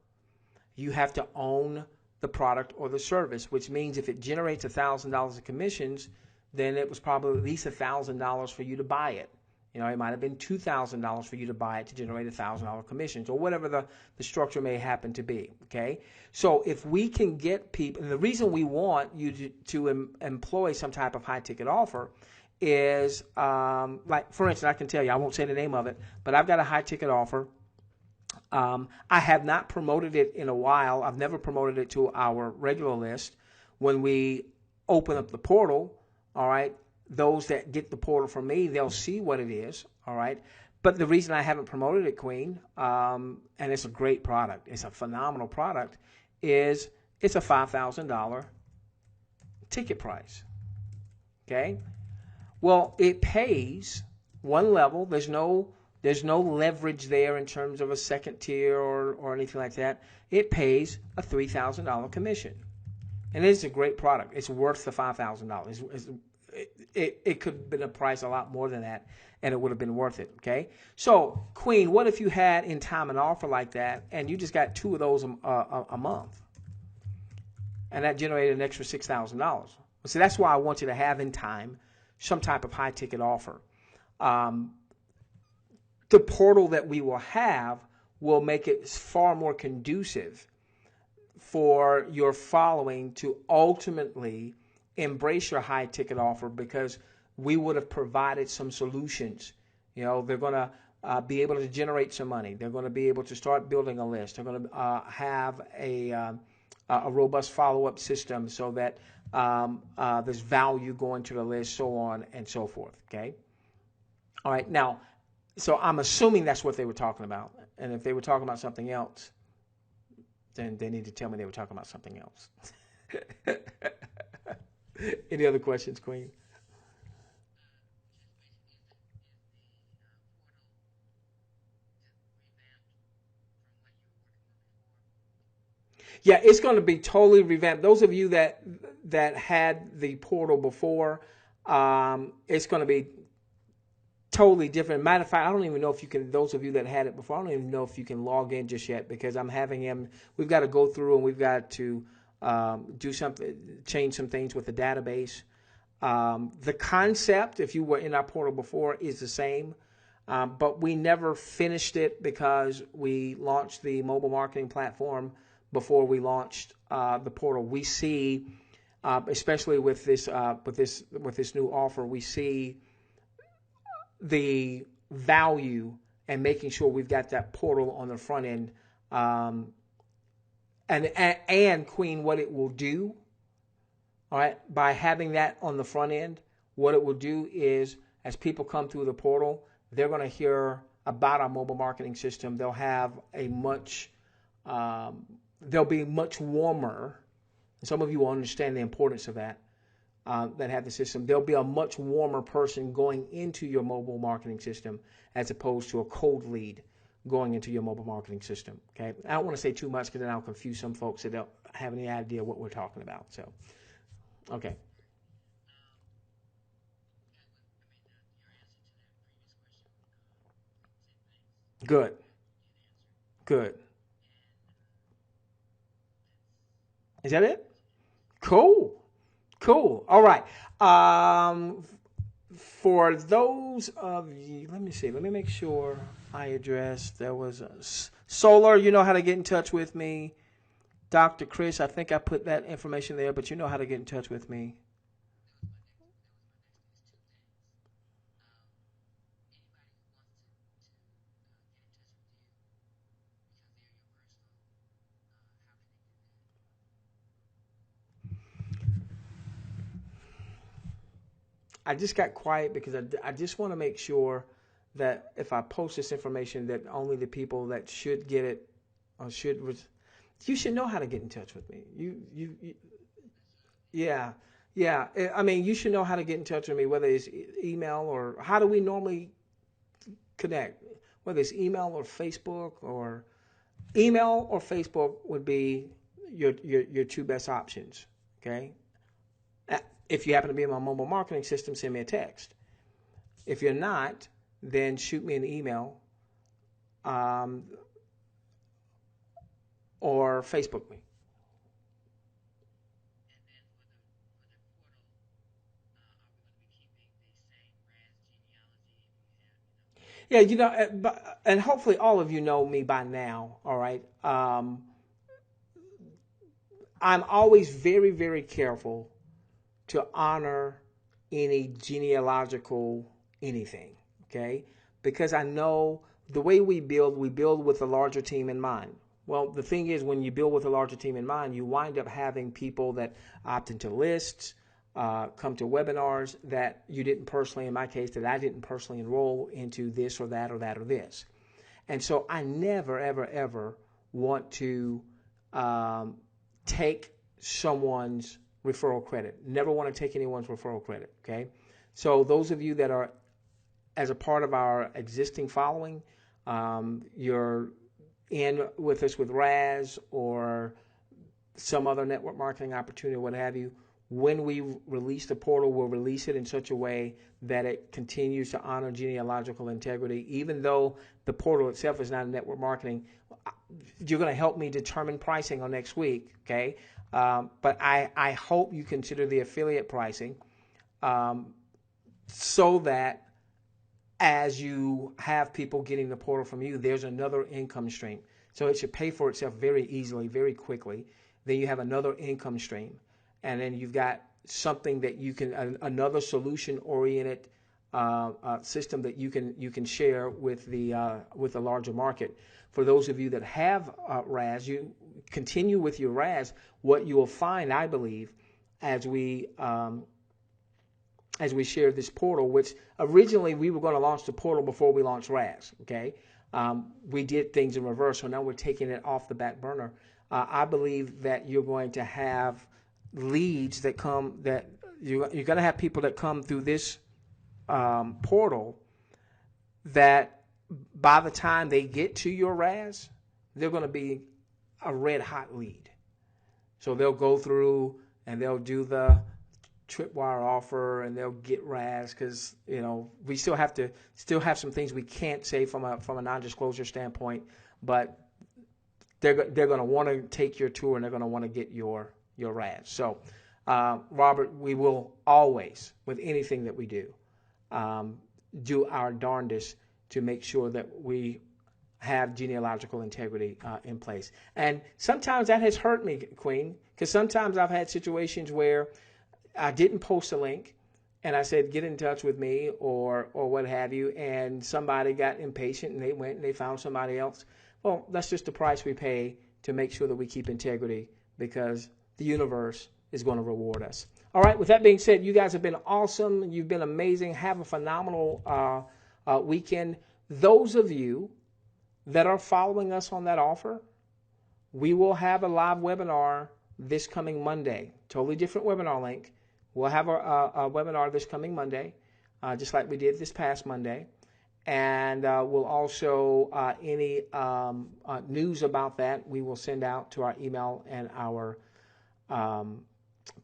you have to own the product or the service, which means if it generates $1,000 in commissions, then it was probably at least $1,000 for you to buy it. It might have been $2,000 for you to buy it to generate $1,000 commissions, or whatever the structure may happen to be. Okay, so if we can get people, and the reason we want you to employ some type of high ticket offer is, like for instance, I can tell you, I won't say the name of it, but I've got a high ticket offer. I have not promoted it in a while. I've never promoted it to our regular list. When we open up the portal, all right, those that get the portal from me, they'll see what it is, all right? But the reason I haven't promoted it, Queen, and it's a great product, it's a phenomenal product, is it's a $5,000 ticket price, okay? Well, it pays one level. There's no leverage there in terms of a second tier or anything like that. It pays a $3,000 commission. And it's a great product. It's worth the $5,000. It could have been a price a lot more than that, and it would have been worth it, okay? So, Queen, what if you had in time an offer like that, and you just got 2 of those a month, and that generated an extra $6,000? Well, see, that's why I want you to have in time some type of high-ticket offer. The portal that we will have will make it far more conducive for your following to ultimately embrace your high ticket offer because we would have provided some solutions. You know, they're going to be able to generate some money. They're going to be able to start building a list. They're going to have a robust follow-up system so that there's value going to the list, so on and so forth. Okay. All right. Now, so I'm assuming that's what they were talking about. And if they were talking about something else, then they need to tell me they were talking about something else. Any other questions, Queen? Yeah, it's going to be totally revamped. Those of you that had the portal before, it's going to be totally different. Matter of fact, I don't even know if you can. Those of you that had it before, I don't even know if you can log in just yet because I'm having him. We've got to go through and we've got to do something, change some things with the database. The concept, if you were in our portal before, is the same, but we never finished it because we launched the mobile marketing platform before we launched the portal. We see, especially with this new offer, we see the value and making sure we've got that portal on the front end, and Queen, what it will do. All right, by having that on the front end, what it will do is as people come through the portal, they're going to hear about our mobile marketing system. They'll have they'll be much warmer. Some of you will understand the importance of that. That have the system. There'll be a much warmer person going into your mobile marketing system as opposed to a cold lead going into your mobile marketing system. Okay, I don't want to say too much because then I'll confuse some folks that don't have any idea what we're talking about. So, okay, good, good. Is that it? Cool. Cool. All right. For those of you, let me see. Let me make sure I address. There was a Solar. You know how to get in touch with me. Dr. Chris, I think I put that information there, but you know how to get in touch with me. I just got quiet because I just want to make sure that if I post this information, that only the people that should get it or you should know how to get in touch with me. Yeah, yeah. I mean, you should know how to get in touch with me, whether it's email or how do we normally connect? Whether it's email or Facebook would be your two best options. Okay. If you happen to be in my mobile marketing system, send me a text. If you're not, then shoot me an email um, or Facebook me. Yeah, and hopefully all of you know me by now. All right. I'm always very, very careful to honor any genealogical anything, okay? Because I know the way we build with a larger team in mind. Well, the thing is, when you build with a larger team in mind, you wind up having people that opt into lists, come to webinars that you didn't personally, in my case, that I didn't personally enroll into this or that or that or this. And so I never, ever, ever want to um, take someone's referral credit. Never want to take anyone's referral credit. Okay. So those of you that are as a part of our existing following, you're in with us with Raz or some other network marketing opportunity or what have you. When we release the portal, we'll release it in such a way that it continues to honor genealogical integrity. Even though the portal itself is not network marketing, you're going to help me determine pricing on next week, okay? But I hope you consider the affiliate pricing so that as you have people getting the portal from you, there's another income stream. So it should pay for itself very easily, very quickly. Then you have another income stream. And then you've got something that you can, another solution oriented system that you can share with the larger market. For those of you that have RAS, you continue with your RAS. What you will find, I believe, as we share this portal, which originally we were going to launch the portal before we launched RAS. Okay, we did things in reverse, so now we're taking it off the back burner. I believe that you're going to have leads that come, that you're going to have people that come through this portal that by the time they get to your RAS, they're going to be a red hot lead. So they'll go through and they'll do the tripwire offer and they'll get RAS, because we still have some things we can't say from a non-disclosure standpoint, but they're going to want to take your tour and they're going to want to get your RAS. So Robert, we will always, with anything that we do our darndest to make sure that we have genealogical integrity in place. And sometimes that has hurt me, Queen, because sometimes I've had situations where I didn't post a link and I said, get in touch with me or what have you, and somebody got impatient and they went and they found somebody else. Well, that's just the price we pay to make sure that we keep integrity, because the universe is going to reward us. All right, with that being said, you guys have been awesome. You've been amazing. Have a phenomenal weekend. Those of you that are following us on that offer, we will have a live webinar this coming Monday. Totally different webinar link. We'll have a webinar this coming Monday, just like we did this past Monday. And we'll also, any news about that, we will send out to our email and our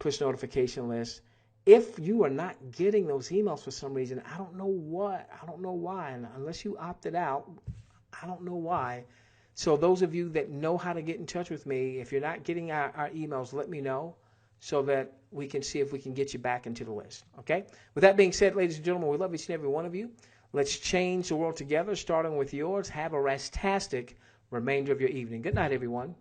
push notification list. If you are not getting those emails for some reason, I don't know why, and unless you opted out, I don't know why. So those of you that know how to get in touch with me, if you're not getting our emails, let me know so that we can see if we can get you back into the list. Okay? With that being said, ladies and gentlemen, we love each and every one of you. Let's change the world together, starting with yours. Have a rastastic remainder of your evening. Good night, everyone.